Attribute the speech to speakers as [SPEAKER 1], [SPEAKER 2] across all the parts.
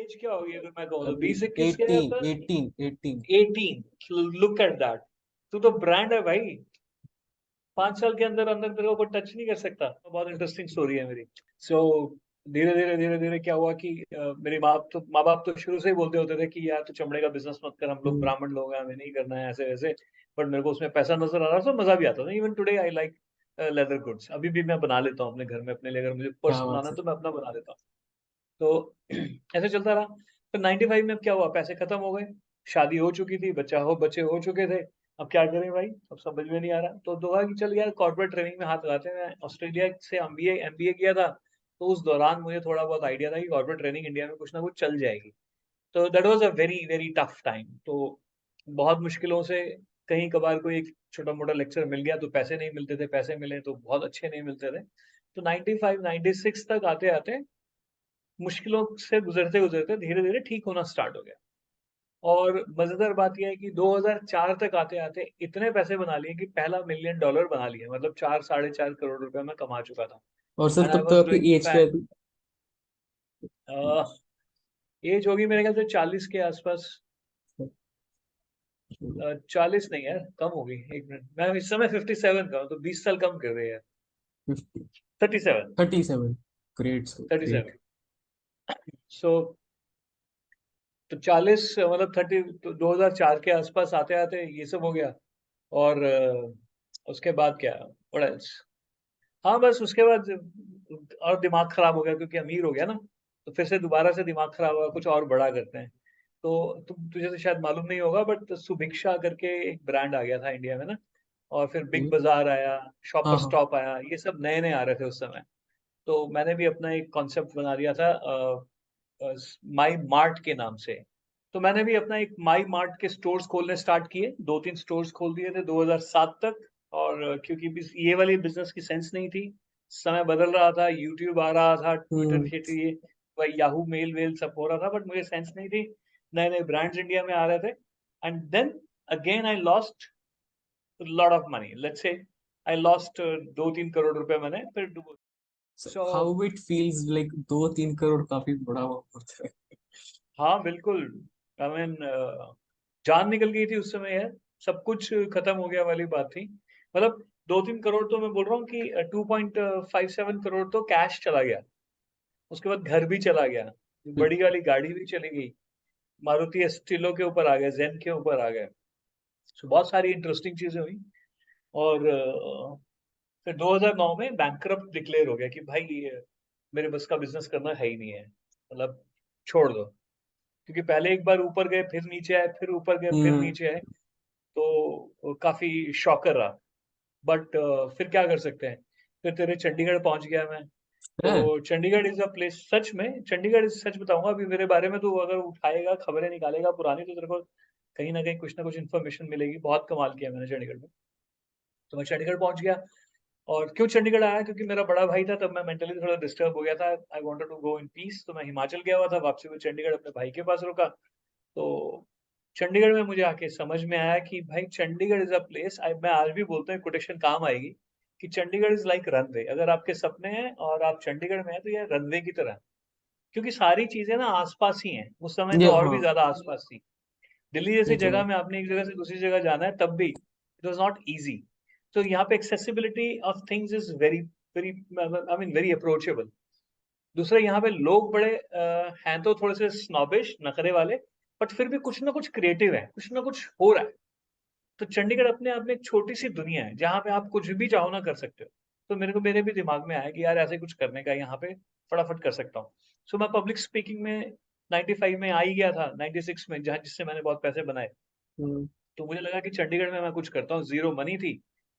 [SPEAKER 1] As क्या होगी अगर मैं कहूँ तो
[SPEAKER 2] अभी
[SPEAKER 1] 20-21 के
[SPEAKER 2] 18
[SPEAKER 1] आसपास।
[SPEAKER 2] 18 18।
[SPEAKER 1] 18, लुक एट दैट। तू तो ब्रांड है भाई, 5 साल के अंदर अंदर तेरे को कोई टच नहीं कर सकता। तो बहुत इंटरेस्टिंग स्टोरी है मेरी। सो धीरे धीरे क्या हुआ कि मेरे माँ बाप तो शुरू से ही बोलते होते थे कि यार तू चमड़े का बिजनेस मत कर, हम लोग
[SPEAKER 2] हम्म।
[SPEAKER 1] ब्राह्मण लोग हैं, हमें नहीं करना है ऐसे वैसे। बट मेरे को उसमें पैसा नजर आ रहा था, मजा भी आता था। Even today I like leather goods, अभी भी मैं बना लेता हूँ अपने घर में अपने लिए। अगर मुझे पर्स
[SPEAKER 2] क्या बात
[SPEAKER 1] बनाना है
[SPEAKER 2] है।
[SPEAKER 1] तो मैं अपना बना लेता हूँ। तो ऐसे चलता रहा। फिर 95 में अब क्या हुआ, पैसे खत्म हो गए, शादी हो चुकी थी, बच्चे हो चुके थे। अब क्या करें भाई, अब समझ में नहीं आ रहा। तो दुआ कि चल यार कॉर्पोरेट ट्रेनिंग में हाथ लगाते हैं। मैं ऑस्ट्रेलिया से एमबीए किया था, तो उस दौरान मुझे थोड़ा बहुत आइडिया था कि कॉर्पोरेट ट्रेनिंग इंडिया में कुछ ना कुछ चल जाएगी। तो that was a very very tough time. तो बहुत मुश्किलों से कहीं कभार कोई एक छोटा मोटा लेक्चर मिल गया तो पैसे नहीं मिलते थे, पैसे मिले तो बहुत अच्छे नहीं मिलते थे। तो 95 96 तक आते आते मुश्किलों से गुजरते गुजरते धीरे धीरे ठीक होना स्टार्ट हो गया। और मजेदार बात यह है कि 2004 तक आते आते इतने पैसे बना लिए कि पहला $1 मिलियन बना लिया, मतलब 4 साढ़े 4 करोड़ रुपए मैं कमा चुका था।
[SPEAKER 2] और सर
[SPEAKER 1] एंड आई
[SPEAKER 2] तब
[SPEAKER 1] वाज
[SPEAKER 2] तक आपकी
[SPEAKER 1] डूइंग
[SPEAKER 2] एज क्या
[SPEAKER 1] फैन।
[SPEAKER 2] थी?
[SPEAKER 1] एज होगी मेरे ख्याल से 40 के आसपास। 40 नहीं यार, कम होगी, एक मिनट, मैं इस समय 57 का हूँ, तो 20 साल कम कर रहे हैं।
[SPEAKER 2] 50।
[SPEAKER 1] 37।
[SPEAKER 2] 37। Great sir, great.
[SPEAKER 1] 37। सो तो 40 मतलब 30, तो 2004 के आसपास आते आते ये सब हो गया। और उसके बाद क्या, व्हाट एल्स। हाँ बस उसके बाद और दिमाग खराब हो गया क्योंकि अमीर हो गया ना। तो फिर से दोबारा से दिमाग खराब हुआ, कुछ और बड़ा करते हैं। तो तुझे तो शायद मालूम नहीं होगा, बट सुभिक्षा करके एक ब्रांड आ गया था इंडिया में ना। और फिर बिग बाजार आया, शॉपर
[SPEAKER 2] हाँ हाँ।
[SPEAKER 1] स्टॉप आया, ये सब नए नए आ रहे थे उस समय। तो मैंने भी अपना एक कॉन्सेप्ट बना दिया था माई मार्ट के नाम से। तो मैंने भी अपना एक माई मार्ट के स्टोर्स खोलने स्टार्ट किए, 2-3 स्टोर्स खोल दिए थे 2007 तक। और क्योंकि ये वाली बिजनेस की सेंस नहीं थी, समय बदल रहा था, यूट्यूब आ रहा था, ट्विटर
[SPEAKER 2] हम्म।
[SPEAKER 1] हिट, ये याहू मेल वेल सब हो रहा था, बट मुझे सेंस नहीं थी। नए नए ब्रांड्स इंडिया में आ रहे थे। And then again I lost lot of money, let's say I lost 2-3 crore रुपए मैंने फिर डुबो। So
[SPEAKER 2] how it feels like 2-3 crore काफी बड़ा अमाउंट होता है।
[SPEAKER 1] हाँ बिल्कुल। आई मीन जान निकल गई थी उस समय यार, सब कुछ खत्म हो गया वाली बात थी। मतलब 2-3 करोड़ तो मैं बोल रहा हूँ कि 2.57 करोड़ तो कैश चला गया। उसके बाद घर भी चला गया, बड़ी वाली गाड़ी भी चली गई, मारुति एस्टिलो के ऊपर आ गए, जेन के ऊपर आ गए। So, बहुत सारी इंटरेस्टिंग चीजें हुई। और फिर 2009 में बैंकरप्ट डिक्लेयर हो गया कि भाई ये मेरे बस का बिजनेस करना है ही नहीं है, मतलब छोड़ दो। क्योंकि पहले एक बार ऊपर गए, फिर नीचे आए, फिर ऊपर गए, फिर
[SPEAKER 2] हम्म।
[SPEAKER 1] नीचे आए। तो काफी शॉकर रहा। बट फिर क्या कर सकते हैं। फिर तेरे चंडीगढ़ पहुंच गया मैं।
[SPEAKER 2] है।
[SPEAKER 1] तो चंडीगढ़ इज अ प्लेस, सच में चंडीगढ़ इज, सच बताऊंगा अभी मेरे बारे में तो अगर उठाएगा खबरें निकालेगा पुरानी तो तेरे को कहीं ना कुछ इन्फॉर्मेशन मिलेगी। बहुत कमाल किया मैंने चंडीगढ़ में। तो मैं चंडीगढ़ पहुंच गया। और क्यों चंडीगढ़ आया, क्योंकि मेरा बड़ा भाई था, तब मैं मेंटली थोड़ा डिस्टर्ब हो गया था। I wanted to go in peace, तो मैं हिमाचल गया हुआ था, वापसी में चंडीगढ़ अपने भाई के पास रुका। तो चंडीगढ़ में मुझे आके समझ में आया कि भाई चंडीगढ़ इज अ प्लेस, मैं आज भी बोलता हूँ, कोटेशन काम आएगी, कि चंडीगढ़ इज लाइक रनवे। अगर आपके सपने हैं और आप चंडीगढ़ में हैं तो ये रनवे की तरह है। क्योंकि सारी चीजें ना आसपास ही हैं, उस समय
[SPEAKER 2] ये
[SPEAKER 1] तो और भी
[SPEAKER 2] हाँ।
[SPEAKER 1] ज्यादा आसपास थी। दिल्ली जैसी
[SPEAKER 2] ये तो
[SPEAKER 1] जगह
[SPEAKER 2] है।
[SPEAKER 1] में आपने एक जगह से दूसरी जगह जाना है तब भी इट वॉज नॉट ईजी। तो यहाँ पे accessibility of things is very very, I mean very approachable. दूसरा यहाँ पे लोग बड़े हैं तो थोड़े से स्नॉबिश नखरे वाले, बट फिर भी कुछ ना कुछ क्रिएटिव है, कुछ ना कुछ हो रहा है। तो चंडीगढ़ अपने आप में एक छोटी सी दुनिया है जहाँ पे आप कुछ भी चाहो ना कर सकते हो। तो मेरे भी दिमाग में आया कि यार ऐसे कुछ करने का यहाँ पे फटाफट कर सकता हूँ। सो मैं पब्लिक स्पीकिंग में 95 में आ ही गया था, 96 में, जहाँ जिससे मैंने बहुत पैसे बनाए।
[SPEAKER 2] हम्म।
[SPEAKER 1] तो मुझे लगा कि चंडीगढ़ में मैं कुछ करता हूँ, जीरो मनी थी,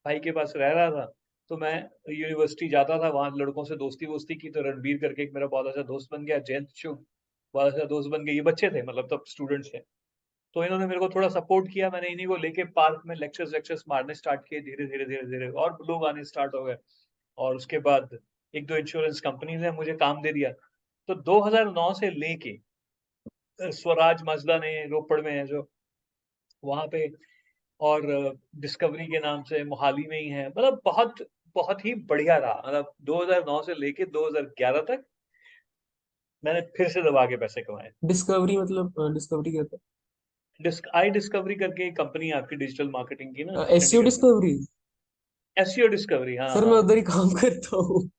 [SPEAKER 1] भाई के पास रह रहा था। तो मैं यूनिवर्सिटी जाता था, वहां लड़कों से दोस्ती वोस्ती की, तो रणबीर करके एक मेरा बहुत अच्छा दोस्त बन गया, जयंत चुग बहुत अच्छा दोस्त बन गया। ये बच्चे थे, मतलब तब स्टूडेंट्स थे। तो इन्होंने मेरे को थोड़ा सपोर्ट किया, मैंने इन्हीं को लेके पार्क में लेक्चर्स लेक्चर्स मारने स्टार्ट किए, धीरे धीरे धीरे धीरे और लोग आने स्टार्ट हो गए। और उसके बाद एक दो इंश्योरेंस कंपनीज ने मुझे काम दे दिया। तो 2009 से लेके स्वराज मजदा ने रोपड़ में है जो, वहां पे, और डिस्कवरी के नाम से मोहाली में ही है, मतलब बहुत बहुत ही बढ़िया रहा, मतलब 2009 से लेके 2011 तक। मैंने फिर से दबा के पैसे कमाए।
[SPEAKER 2] डिस्कवरी मतलब डिस्कवरी क्या
[SPEAKER 1] आई डिस्कवरी करके एक कंपनी है आपकी डिजिटल मार्केटिंग की ना
[SPEAKER 2] था? एसईओ
[SPEAKER 1] चंडीगढ़ में।
[SPEAKER 2] डिस्कवरी।
[SPEAKER 1] एसईओ डिस्कवरी, हाँ
[SPEAKER 2] सर मैं
[SPEAKER 1] हाँ।
[SPEAKER 2] उधर ही काम करता हूँ।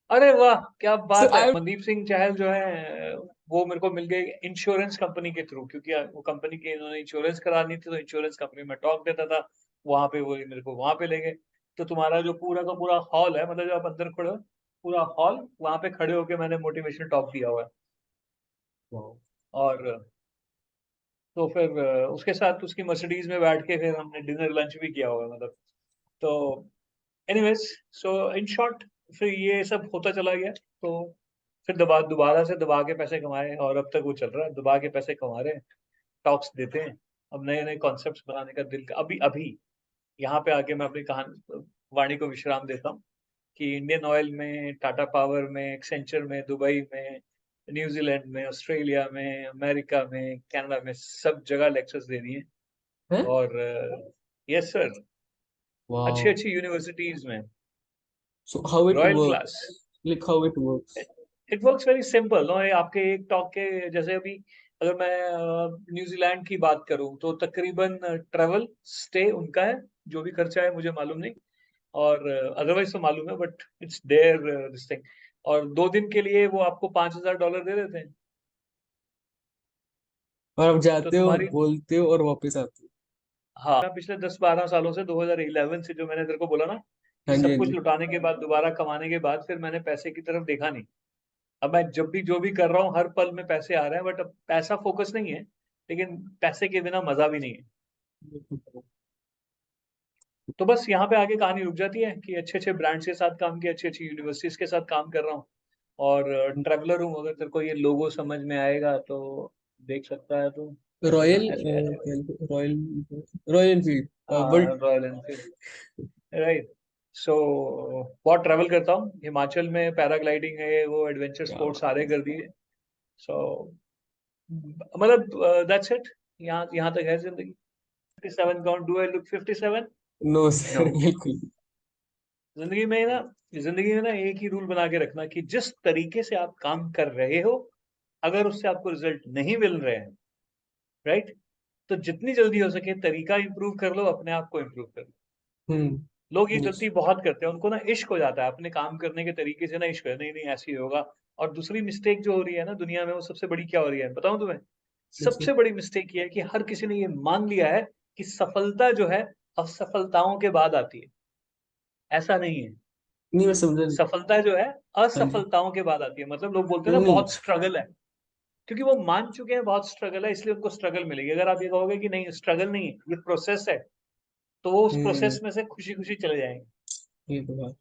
[SPEAKER 1] अरे वाह, क्या
[SPEAKER 2] सर
[SPEAKER 1] बात है।
[SPEAKER 2] आई
[SPEAKER 1] मनदीप सिंह चहल जो है वो मेरे को मिल गए इंश्योरेंस कंपनी के थ्रू, क्योंकि वो कंपनी के इन्होंने इंश्योरेंस करानी थी, तो इंश्योरेंस कंपनी में टॉक देता था। वहां पे वो मेरे को वहां पे ले गए। तो तुम्हारा जो पूरा का पूरा हॉल है, मतलब जब आप अंदर खड़े हो, पूरा हॉल वहां पे खड़े होके मैंने मोटिवेशनल टॉक दिया हुआ है। और तो फिर उसके साथ उसकी मर्सिडीज में बैठ के फिर हमने डिनर लंच भी किया हुआ है, मतलब। तो एनीवेज, सो इन शॉर्ट, फिर ये सब होता चला गया। तो फिर दोबारा से दबा के पैसे कमाए, और अब तक वो चल रहा है, दबा के पैसे कमा रहे हैं, टॉक्स देते हैं। अब नए नए कॉन्सेप्ट्स बनाने का दिल, अभी अभी यहाँ पे आके मैं अपनी कहानी वाणी को विश्राम देता हूँ कि इंडियन ऑयल में, टाटा पावर में, एक्सेंचर में, दुबई में, न्यूजीलैंड में, ऑस्ट्रेलिया में, अमेरिका में, कनाडा में, सब जगह लेक्चर्स दे दिए।
[SPEAKER 2] है।
[SPEAKER 1] और यस सर, अच्छी
[SPEAKER 2] वाओ।
[SPEAKER 1] अच्छी यूनिवर्सिटीज में,
[SPEAKER 2] so how it
[SPEAKER 1] royal class.
[SPEAKER 2] Works, like how it works?
[SPEAKER 1] It works very simple no. आपके एक टॉक के जैसे अभी, अगर मैं न्यूजीलैंड की बात करूं तो तकरीबन ट्रेवल स्टे उनका है, जो भी खर्चा है मुझे मालूम नहीं, और अदरवाइज तो मालूम है, but it's there this thing. और 2 दिन के लिए वो आपको $5,000 दे देते हैं।
[SPEAKER 2] और आप
[SPEAKER 1] तो
[SPEAKER 2] जाते हो,
[SPEAKER 1] तुम्हारी,
[SPEAKER 2] बोलते हो और वापस आते हो?
[SPEAKER 1] हाँ, मैं पिछले 10-12 सालों से 2011 से, जो मैंने तेरे को बोला ना कि
[SPEAKER 2] हाँ जी
[SPEAKER 1] सब
[SPEAKER 2] हाँ
[SPEAKER 1] कुछ
[SPEAKER 2] जी।
[SPEAKER 1] लुटाने के बाद, दोबारा कमाने के बाद, फिर मैंने पैसे की तरफ देखा नहीं। अब मैं जब भी जो भी कर रहा हूँ, हर पल में पैसे आ रहे हैं, बट अब पैसा फोकस नहीं है, लेकिन पैसे के बिना मजा भी नहीं है। तो बस यहाँ पे आगे कहानी रुक जाती है कि अच्छे अच्छे ब्रांड्स के साथ काम किया, अच्छी अच्छी यूनिवर्सिटीज के साथ काम कर रहा हूँ, और ट्रैवलर हूँ। अगर तेरे को ये लोगो समझ में आएगा तो देख सकता है तू।
[SPEAKER 2] रॉयल
[SPEAKER 1] ऐसे ऐसे,
[SPEAKER 2] रॉयल रॉयल एनफील्ड वर्ल्ड।
[SPEAKER 1] हाँ, रॉयल एनफील्ड, राइट। सो बहुत ट्रैवल करता हूँ, हिमाचल में पैराग्लाइडिंग है, वो एडवेंचर
[SPEAKER 2] क्या
[SPEAKER 1] स्पोर्ट्स
[SPEAKER 2] बात
[SPEAKER 1] सारे
[SPEAKER 2] है।
[SPEAKER 1] कर दिए। सो मतलब दैट्स इट, यहाँ यहाँ तक है जिंदगी। 57, count, do I look 57?
[SPEAKER 2] No
[SPEAKER 1] no.
[SPEAKER 2] Sir बिल्कुल।
[SPEAKER 1] जिंदगी में ना, जिंदगी में ना एक ही रूल बना के रखना कि जिस तरीके से आप काम कर रहे हो, अगर उससे आपको रिजल्ट नहीं मिल रहे हैं, राइट, तो जितनी जल्दी हो सके तरीका इंप्रूव कर लो, अपने आप को इंप्रूव कर लो। लोग ये
[SPEAKER 2] यस।
[SPEAKER 1] गलती बहुत करते हैं, उनको ना इश्क हो जाता है अपने काम करने के तरीके से, ना इश्क है, नहीं नहीं ऐसे ही होगा। और दूसरी मिस्टेक जो हो रही है ना दुनिया में, वो सबसे बड़ी क्या हो रही है बताऊं तुम्हें? सबसे बड़ी मिस्टेक ये है कि हर किसी ने ये मान लिया है कि सफलता जो है असफलताओं के बाद आती है। ऐसा नहीं है।
[SPEAKER 2] नहीं मैं समझा नहीं।
[SPEAKER 1] सफलता जो है
[SPEAKER 2] हाँ जी।
[SPEAKER 1] असफलताओं के बाद आती है। मतलब लोग बोलते हैं
[SPEAKER 2] क्यों
[SPEAKER 1] ना
[SPEAKER 2] नहीं?
[SPEAKER 1] बहुत स्ट्रगल है, क्योंकि वो मान चुके हैं बहुत स्ट्रगल है, इसलिए उनको स्ट्रगल मिलेगी। अगर आप ये कहोगे कि नहीं स्ट्रगल नहीं है, ये प्रोसेस है, तो वो उस
[SPEAKER 2] हम्म।
[SPEAKER 1] प्रोसेस में से खुशी खुशी चले जाएंगे।
[SPEAKER 2] ये तो बात।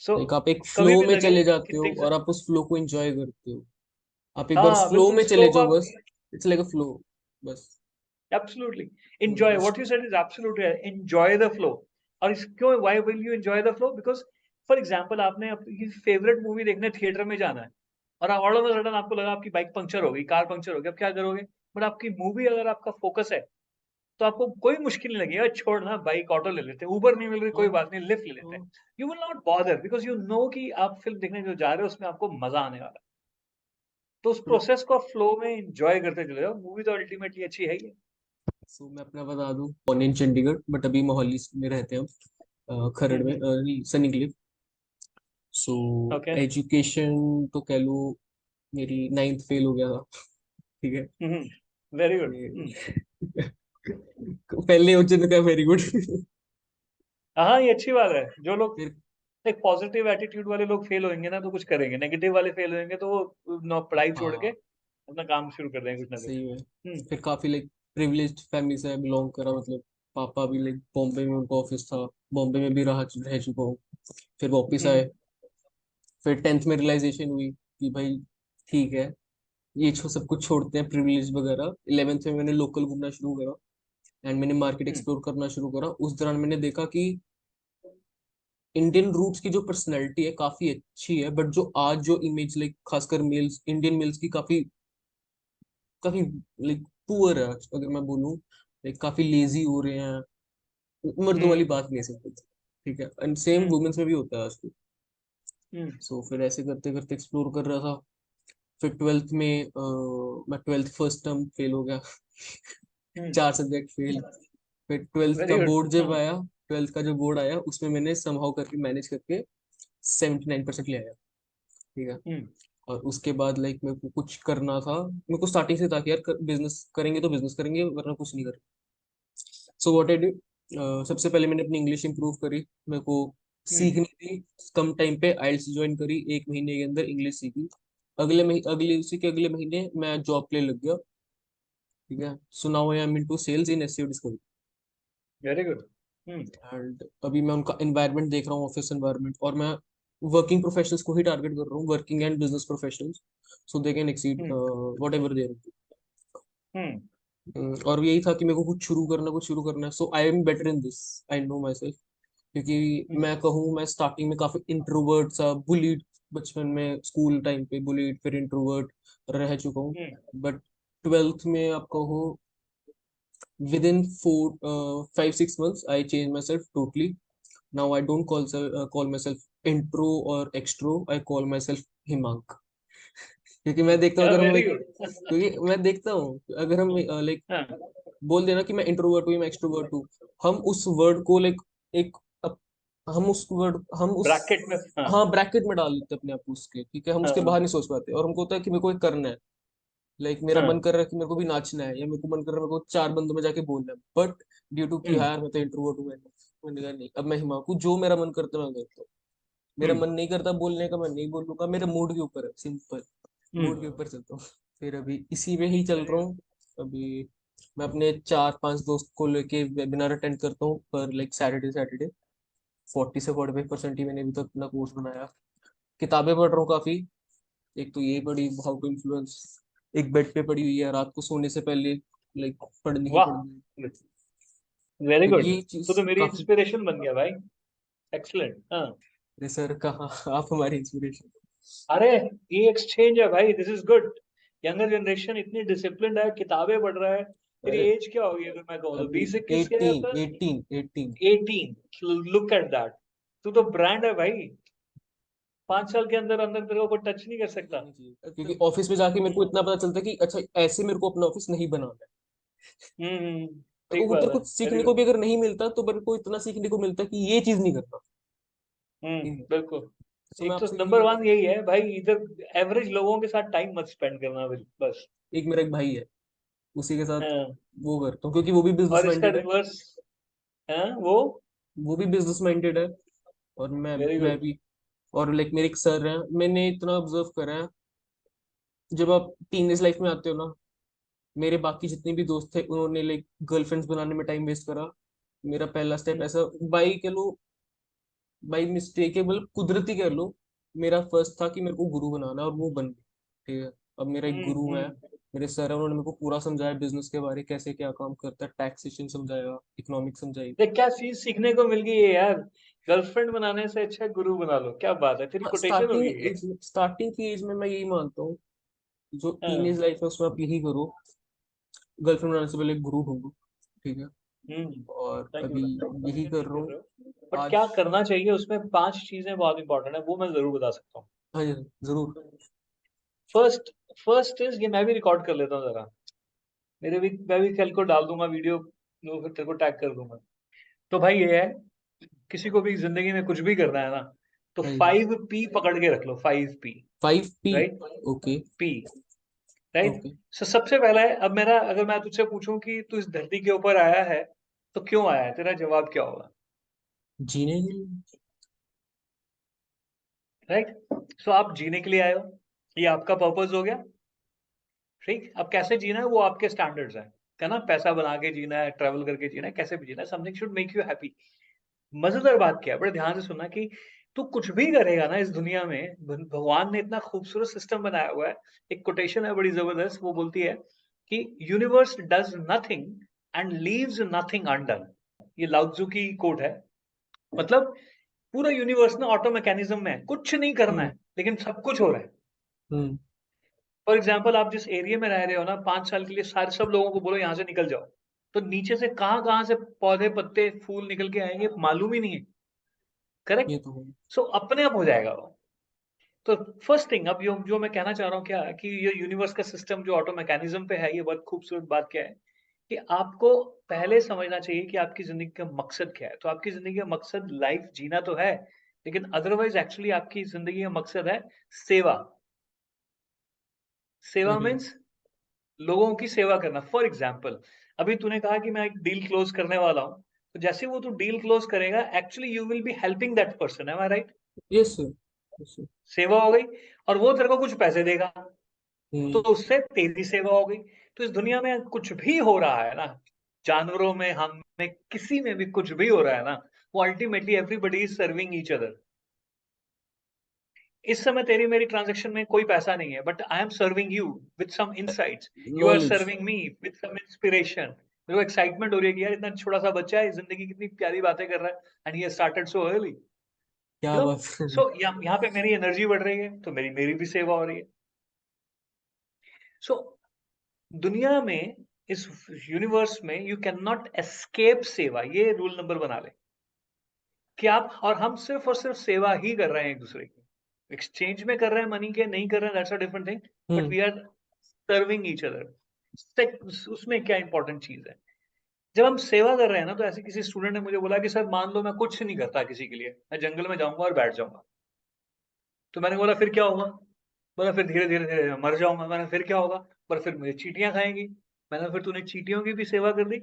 [SPEAKER 1] सो
[SPEAKER 2] लाइक आप एक
[SPEAKER 1] कभी
[SPEAKER 2] फ्लो
[SPEAKER 1] भी
[SPEAKER 2] में
[SPEAKER 1] लगे
[SPEAKER 2] चले
[SPEAKER 1] कि
[SPEAKER 2] जाते हो
[SPEAKER 1] थिंग्स,
[SPEAKER 2] और आप उस फ्लो को एंजॉय करते हो। आप एक बार
[SPEAKER 1] हाँ
[SPEAKER 2] फ्लो
[SPEAKER 1] बिल्कुल,
[SPEAKER 2] में
[SPEAKER 1] फ्लो
[SPEAKER 2] चले
[SPEAKER 1] को
[SPEAKER 2] जाओ
[SPEAKER 1] आप,
[SPEAKER 2] बस। It's like a flow. बस।
[SPEAKER 1] Absolutely enjoy what you said, is absolutely enjoy the flow. और क्यों, why will you enjoy the flow? Because for example, आपने अपनी फेवरेट मूवी देखने थिएटर में जाना है, और ऑल ऑफ अ सडन आपको लगा आपकी बाइक पंक्चर हो गई, कार पंक्चर हो गई, अब क्या करोगे? बट आपकी मूवी, अगर आपका फोकस है, तो आपको कोई मुश्किल नहीं लगेगा, छोड़ ना बाइक, ऑटो ले लेते हैं, ऊबर नहीं मिल रही
[SPEAKER 2] हाँ
[SPEAKER 1] कोई बात नहीं, लिफ्ट ले लेते हैं।
[SPEAKER 2] हाँ।
[SPEAKER 1] You will not bother, because you know कि आप फिल्म देखने जो जा रहे हो उसमें आपको मजा आने वाला है। तो उस प्रोसेस को फ्लो में एंजॉय करते चले जाओ, मूवी तो अल्टीमेटली अच्छी है ही।
[SPEAKER 2] सो मैं अपना बता दूं, born इन चंडीगढ़ बट अभी मोहाली में रहते हैं हम, खरड़ में, Sunny Cliff. So
[SPEAKER 1] okay.
[SPEAKER 2] Education तो कह लो मेरी नाइन्थ फेल हो गया था। ठीक है।
[SPEAKER 1] Very good.
[SPEAKER 2] ये पहले ओजन का वेरी गुड।
[SPEAKER 1] हाँ, ये अच्छी बात है। जो लोग
[SPEAKER 2] फिर
[SPEAKER 1] एक पॉजिटिव एटीट्यूड वाले लोग फेल होंगे ना तो कुछ करेंगे, नेगेटिव वाले फेल होंगे तो वो पढ़ाई छोड़ के
[SPEAKER 2] हाँ
[SPEAKER 1] अपना काम शुरू कर देंगे कुछ ना कुछ।
[SPEAKER 2] सही है।
[SPEAKER 1] हम्म
[SPEAKER 2] फिर काफी लाइक प्रिविलेज्ड फैमिली से बिलोंग करा, मतलब पापा भी लाइक बॉम्बे में उनका ऑफिस था, बॉम्बे में भी रह चुका हूँ। फिर वापिस आए।
[SPEAKER 1] हम्म
[SPEAKER 2] फिर टेंथ में रियलाइजेशन हुई कि भाई ठीक है, ये सब कुछ छोड़ते हैं प्रिविलेज वगैरह। इलेवेंथ में मैंने लोकल घूमना शुरू करा एंड मैंने मार्केट
[SPEAKER 1] हम्म
[SPEAKER 2] एक्सप्लोर करना शुरू करा। उस दौरान मैंने देखा कि इंडियन रूट्स की जो पर्सनैलिटी है काफी अच्छी है, बट जो आज जो इमेज लाइक खासकर मेल्स, इंडियन मेल्स की काफी काफी लाइक पुअर है आज, अगर मैं बोलूँ। लाइक काफी लेजी हो रहे हैं। मर्दों वाली
[SPEAKER 1] हम्म
[SPEAKER 2] बात नहीं है सिर्फ। ठीक है, एंड सेम
[SPEAKER 1] हम्म
[SPEAKER 2] वुमेन्स में भी होता है आजकल।
[SPEAKER 1] हम्म
[SPEAKER 2] सो फिर ऐसे करते करते एक्सप्लोर कर रहा था। फिर ट्वेल्थ में मैं ट्वेल्थ फर्स्ट टर्म फेल हो गया।
[SPEAKER 1] हम्म।
[SPEAKER 2] 4 सब्जेक्ट फेल। फिर ट्वेल्थ
[SPEAKER 1] वेरी
[SPEAKER 2] का
[SPEAKER 1] गुड।
[SPEAKER 2] बोर्ड जब आया, ट्वेल्थ का जो बोर्ड आया उसमें मैंने समहाउ करके मैनेज करके 79% ले आया। ठीक है।
[SPEAKER 1] हम्म।
[SPEAKER 2] और उसके बाद लाइक मेरे को कुछ करना था, मेरे को स्टार्टिंग से था कि यार बिजनेस करेंगे तो बिजनेस करेंगे वरना कुछ नहीं करेंगे। सो व्हाट आई डिड, सबसे पहले मैंने अपनी इंग्लिश इंप्रूव करी। मेरे को
[SPEAKER 1] हम्म।
[SPEAKER 2] सीखनी थी। कम टाइम पे आइल्स ज्वाइन करी, 1 महीने के अंदर इंग्लिश सीखी। उसी के अगले महीने मैं जॉब पे लग गया। ठीक है। So now I am into sales in SEO discovery.
[SPEAKER 1] Very good. Hmm.
[SPEAKER 2] And अभी मैं उनका एनवायरनमेंट देख रहा हूँ, ऑफिस एनवायरनमेंट, और मैं वर्किंग प्रोफेशनल्स को ही टारगेट कर रहा हूँ, working and business professionals, so they can exceed
[SPEAKER 1] hmm.
[SPEAKER 2] Whatever there.
[SPEAKER 1] Hmm.
[SPEAKER 2] और यही था कि मेरे को कुछ शुरू करना है, so I am better in this, I know myself. क्योंकि
[SPEAKER 1] हम्म।
[SPEAKER 2] मैं कहूँ, मैं स्टार्टिंग में काफी इंट्रोवर्ट सा, बुलीड, बचपन में स्कूल टाइम पे बुलीड, फिर इंट्रोवर्ट रह चुका हूँ।
[SPEAKER 1] हम्म।
[SPEAKER 2] बट ट्वेल्थ में आप कहो, within 4 5 6 months I change myself totally. Now I don't call myself intro और extro, I call myself Himank. क्योंकि मैं देखता हूँ, अगर हम
[SPEAKER 1] वेरी
[SPEAKER 2] एक,
[SPEAKER 1] गुड।
[SPEAKER 2] क्योंकि मैं देखता हूँ अगर हम लाइक
[SPEAKER 1] हाँ।
[SPEAKER 2] बोल देना कि मैं इंट्रोवर्ट हूँ या मैं एक्सट्रोवर्ट हूँ, हम उस वर्ड को लाइक एक अप- हम उस,
[SPEAKER 1] ब्रैकेट में। हाँ।
[SPEAKER 2] हाँ, ब्रैकेट में डाल देते हैं अपने आप को उसके। ठीक है, हम उसके
[SPEAKER 1] हाँ।
[SPEAKER 2] बाहर नहीं सोच पाते, और हमको होता है कि मेरे को ये करना है। लाइक मेरा मन
[SPEAKER 1] हाँ।
[SPEAKER 2] कर रहा है कि मेरे को भी नाचना है, या मेरे को मन कर रहा है मेरे को 4 बंदों में जाके बोलना है, बट ड्यू टू कि
[SPEAKER 1] हम्म।
[SPEAKER 2] यार मैं तो इंट्रोवर्ट हूँ, मैंने कहा नहीं, अब मैं हिमांकु, जो मेरा मन करता है मैं करता हूँ। मेरा
[SPEAKER 1] हम्म।
[SPEAKER 2] मन नहीं करता बोलने का, मैं नहीं बोलूंगा, मेरे मूड के ऊपर है, सिंपल। मूड के
[SPEAKER 1] हम्म।
[SPEAKER 2] ऊपर चलता हूँ। फिर अभी इसी में ही चल रहा हूँ। अभी मैं अपने 4 5 दोस्त को लेके वेबिनार अटेंड करता हूँ पर लाइक सैटरडे सैटरडे। 40 से 45% ही मैंने अभी तक अपना कोर्स बनाया। किताबें पढ़ रहा हूँ काफी। एक तो ये पढ़ी, हाउ टू इन्फ्लुएंस। एक बेड पे पड़ी हुई है, रात को सोने से पहले लाइक पढ़नी ही
[SPEAKER 1] वाह।
[SPEAKER 2] पढ़नी है।
[SPEAKER 1] वेरी
[SPEAKER 2] तो
[SPEAKER 1] गुड।
[SPEAKER 2] ये
[SPEAKER 1] तू
[SPEAKER 2] चीज
[SPEAKER 1] तो मेरी
[SPEAKER 2] काफी।
[SPEAKER 1] इंस्पिरेशन बन गया भाई। एक्सलेंट। हाँ।
[SPEAKER 2] अरे सर, कहाँ आप हमारी इंस्पिरेशन।
[SPEAKER 1] अरे ये एक्सचेंज है भाई, this is good. Younger generation इतनी डिसिप्लिन है, किताबें पढ़ रहा है। तेरी
[SPEAKER 2] अरे
[SPEAKER 1] एज क्या होगी अगर मैं कहूँ तो
[SPEAKER 2] अभी
[SPEAKER 1] 20 21 के
[SPEAKER 2] 18
[SPEAKER 1] आसपास?
[SPEAKER 2] 18 18।
[SPEAKER 1] 18। Look at that. तू तो ब्रांड है भाई। 5 साल के अंदर अंदर तेरे को कोई टच नहीं कर सकता।
[SPEAKER 2] करनी चाहिए, क्योंकि ऑफिस में जाके मेरे को इतना पता चलता है कि अच्छा ऐसे मेरे को अपना ऑफिस नहीं बनाना है।
[SPEAKER 1] हम्म।
[SPEAKER 2] मेरे
[SPEAKER 1] ठीक
[SPEAKER 2] को उधर
[SPEAKER 1] बात है।
[SPEAKER 2] कुछ
[SPEAKER 1] वेरी
[SPEAKER 2] सीखने को
[SPEAKER 1] गुड।
[SPEAKER 2] भी अगर नहीं मिलता तो मेरे को इतना सीखने को मिलता है कि ये चीज नहीं करना। ठीक है।
[SPEAKER 1] बिल्कुल।
[SPEAKER 2] तो मैं
[SPEAKER 1] एक तो
[SPEAKER 2] आपसे
[SPEAKER 1] नंबर
[SPEAKER 2] यही,
[SPEAKER 1] वन यही है भाई, इधर एवरेज लोगों के साथ टाइम मत स्पेंड करना बस।
[SPEAKER 2] एक मेरा एक भाई है, उसी के साथ
[SPEAKER 1] हाँ।
[SPEAKER 2] वो करता हूँ, क्योंकि वो भी बिजनेस
[SPEAKER 1] और इसका
[SPEAKER 2] माइंडेड है।
[SPEAKER 1] रिवर्स। हाँ वो।
[SPEAKER 2] वो भी बिजनेस माइंडेड है, और
[SPEAKER 1] वेरी
[SPEAKER 2] मैं
[SPEAKER 1] गुड।
[SPEAKER 2] भी। और लाइक मेरे एक सर हैं, मैंने इतना ऑब्जर्व करा है, जब आप टीनेज लाइफ में आते हो ना, मेरे बाकी जितने भी दोस्त थे उन्होंने लाइक गर्लफ्रेंड्स बनाने में टाइम वेस्ट करा। मेरा पहला स्टेप ऐसा, बाई कह लो, बाई मिस्टेक है, मतलब कुदरती कह लो, मेरा फर्स्ट था कि मेरे को गुरु बनाना है, और वो बन गया। ठीक है। अब मेरा एक
[SPEAKER 1] हम्म।
[SPEAKER 2] गुरु है,
[SPEAKER 1] हम्म।
[SPEAKER 2] मेरे सर है, उन्होंने मेरे को पूरा समझाया बिजनेस के बारे, कैसे क्या काम करता है, टैक्सेशन समझाया, इकोनॉमिक समझाई।
[SPEAKER 1] देख क्या चीज सीखने को मिल गई है यार। गर्लफ्रेंड बनाने से अच्छा गुरु बना लो, क्या बात है, तेरी
[SPEAKER 2] हाँ,
[SPEAKER 1] कोटेशन होगी ये।
[SPEAKER 2] स्टार्टिंग की एज में मैं यही मानता हूँ, जो
[SPEAKER 1] हाँ।
[SPEAKER 2] टीनेज लाइफ है उसमें आप यही करो, गर्लफ्रेंड बनाने से पहले एक गुरु ढूंढो। ठीक है।
[SPEAKER 1] हम्म।
[SPEAKER 2] और
[SPEAKER 1] थैंक यू।
[SPEAKER 2] अभी यही
[SPEAKER 1] समझे
[SPEAKER 2] कर
[SPEAKER 1] ठीक
[SPEAKER 2] रहा
[SPEAKER 1] कर
[SPEAKER 2] हूँ
[SPEAKER 1] रहे हो, बट
[SPEAKER 2] आज।
[SPEAKER 1] क्या करना चाहिए उसमें 5 चीजें बहुत इंपॉर्टेंट है, वो मैं जरूर बता सकता हूँ।
[SPEAKER 2] हाँ जी, जरूर।
[SPEAKER 1] फर्स्ट फर्स्ट इज ये, मैं भी रिकॉर्ड कर लेता हूँ जरा। मैं भी कल को डाल दूंगा वीडियो, वो फिर तेरे को टैग कर दूंगा। तो भाई ये है, किसी को भी जिंदगी में कुछ भी करना है ना, तो
[SPEAKER 2] हाँ जी।
[SPEAKER 1] 5 P पकड़ के रख लो, 5 P।
[SPEAKER 2] 5 P।
[SPEAKER 1] Right.
[SPEAKER 2] Okay.
[SPEAKER 1] P. Right.
[SPEAKER 2] Okay.
[SPEAKER 1] So सबसे पहला है, अब मेरा अगर मैं तुझसे पूछूं कि तू इस धरती के ऊपर आया है तो क्यों आया है, तेरा जवाब क्या होगा?
[SPEAKER 2] जीने के लिए।
[SPEAKER 1] राइट। सो आप जीने के लिए आए हो, ये आपका पर्पज हो गया। ठीक, अब कैसे जीना है वो आपके स्टैंडर्ड्स है ना, पैसा बना के जीना है, ट्रैवल करके जीना है, कैसे भी जीना है, something should make you happy. मजेदार बात क्या है, बड़े ध्यान से सुनना कि तू कुछ भी करेगा ना इस दुनिया में, भगवान ने इतना खूबसूरत सिस्टम बनाया हुआ है। एक कोटेशन है बड़ी जबरदस्त, वो बोलती है कि universe does nothing and leaves nothing undone. ये लाउत्जू की कोट है। मतलब पूरा यूनिवर्स ना ऑटो मैकेनिज्म में है, कुछ नहीं करना
[SPEAKER 2] हम्म।
[SPEAKER 1] है लेकिन सब कुछ हो रहा है।
[SPEAKER 2] हम्म।
[SPEAKER 1] फॉर एग्जाम्पल, आप जिस एरिया में रह रहे हो ना, 5 साल के लिए सारे सब लोगों को बोलो यहाँ से निकल जाओ, तो नीचे से कहाँ कहाँ से पौधे पत्ते फूल निकल के आएंगे मालूम ही नहीं है। करेक्ट।
[SPEAKER 2] ये तो है।
[SPEAKER 1] सो अपने आप हो जाएगा वो। तो फर्स्ट थिंग, अब जो मैं कहना चाह रहा हूँ क्या है कि ये यूनिवर्स का सिस्टम जो ऑटो मैकेनिज्म पे है, ये बहुत खूबसूरत बात क्या है कि आपको पहले समझना चाहिए कि आपकी ज़िंदगी का मकसद क्या है। तो आपकी ज़िंदगी का मकसद लाइफ़ जीना तो है, लेकिन अदरवाइज़ एक्चुअली आपकी ज़िंदगी का मकसद है सेवा। सेवा
[SPEAKER 2] हम्म।
[SPEAKER 1] मीन्स लोगों की सेवा करना। फॉर एग्ज़ाम्पल, अभी तूने कहा कि मैं एक डील क्लोज़ करने वाला हूँ, तो जैसे ही वो तू डील क्लोज़ करेगा, actually you will be helping that person, am I right?
[SPEAKER 2] Yes sir. Yes sir.
[SPEAKER 1] सेवा हो गई और वो तेरे को कुछ पैसे देगा, तो
[SPEAKER 2] हम्म।
[SPEAKER 1] उससे तेरी सेवा हो गई। तो इस दुनिया में कुछ भी हो रहा है ना, जानवरों में, हम में, किसी में भी कुछ भी हो रहा है ना, वो ultimately everybody is serving each other. इस समय तेरी मेरी ट्रांजैक्शन में कोई पैसा नहीं है, but I am serving you with some insights, you are
[SPEAKER 2] knowledge.
[SPEAKER 1] Serving me with some inspiration. मेरे को एक्साइटमेंट हो रही है कि यार इतना छोटा सा बच्चा है, जिंदगी कितनी प्यारी बातें कर रहा है, and he started so early,
[SPEAKER 2] क्या
[SPEAKER 1] यू नो।
[SPEAKER 2] बात है।
[SPEAKER 1] सो यहाँ पे मेरी एनर्जी बढ़ रही है, तो मेरी मेरी भी सेवा हो रही है। सो दुनिया में, इस यूनिवर्स में, यू कैन नॉट एस्केप सेवा। ये रूल नंबर बना ले कि आप और हम सिर्फ और सिर्फ सेवा ही कर रहे हैं एक दूसरे की। एक्सचेंज में कर रहे हैं मनी के, नहीं कर रहे हैं, that's a different thing, but
[SPEAKER 2] hmm.
[SPEAKER 1] We are serving each other. उसमें क्या इंपॉर्टेंट चीज है, जब हम सेवा कर रहे हैं ना, तो ऐसे किसी स्टूडेंट ने मुझे बोला कि सर मान लो मैं कुछ नहीं करता किसी के लिए, मैं जंगल में जाऊंगा और बैठ जाऊंगा, तो मैंने बोला फिर क्या होगा? बोला फिर धीरे धीरे धीरे मर जाऊंगा। मैंने फिर क्या होगा? बोला फिर मुझे चींटियां खाएंगी। मैंने फिर तूने चींटियों की भी सेवा कर दी।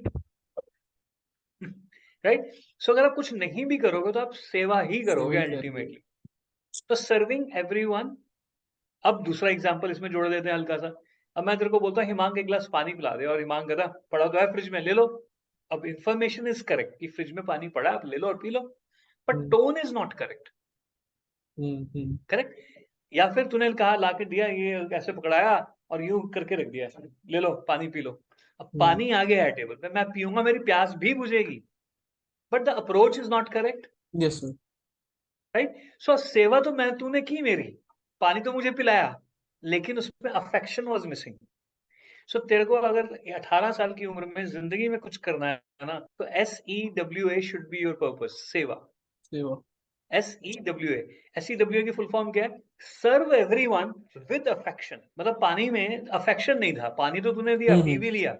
[SPEAKER 1] राइट? सो अगर आप कुछ नहीं भी करोगे तो आप सेवा ही
[SPEAKER 2] सेवा
[SPEAKER 1] करोगे
[SPEAKER 2] ही कर रहे हो।
[SPEAKER 1] अल्टीमेटली। तो सर्विंग एवरीवन। अब दूसरा एग्जांपल इसमें जोड़ देते हैं हल्का सा। अब मैं तेरे को बोलता हूँ हिमांग एक गिलास पानी पिला दे, और हिमांग कहता पड़ा तो है फ्रिज में, ले लो। अब इंफॉर्मेशन इज करेक्ट कि फ्रिज में पानी पड़ा है, आप ले लो और P low, but
[SPEAKER 2] hmm.
[SPEAKER 1] Tone is not correct.
[SPEAKER 2] Hmm.
[SPEAKER 1] Correct? या फिर तूने कहा ला के दिया, ये ऐसे पकड़ाया और यूं करके रख दिया, ले लो पानी पी लो। अब
[SPEAKER 2] हम्म।
[SPEAKER 1] पानी आ गया है टेबल पे, मैं पीऊंगा, मेरी प्यास भी बुझेगी, but the approach is not correct.
[SPEAKER 2] Yes sir.
[SPEAKER 1] Right? So सेवा तो मैं तूने की मेरी, पानी तो मुझे पिलाया, लेकिन उसमें अफेक्शन वाज मिसिंग। सो तेरे को अगर 18 साल की उम्र में जिंदगी में कुछ करना है ना, तो SEWA should be your purpose, सेवा।
[SPEAKER 2] सेवा।
[SPEAKER 1] SEWA की फुल फॉर्म क्या है? सर्व एवरीवन विद अफेक्शन। मतलब पानी में अफेक्शन नहीं था, पानी तो तूने दिया, पी
[SPEAKER 2] हम्म।
[SPEAKER 1] भी लिया,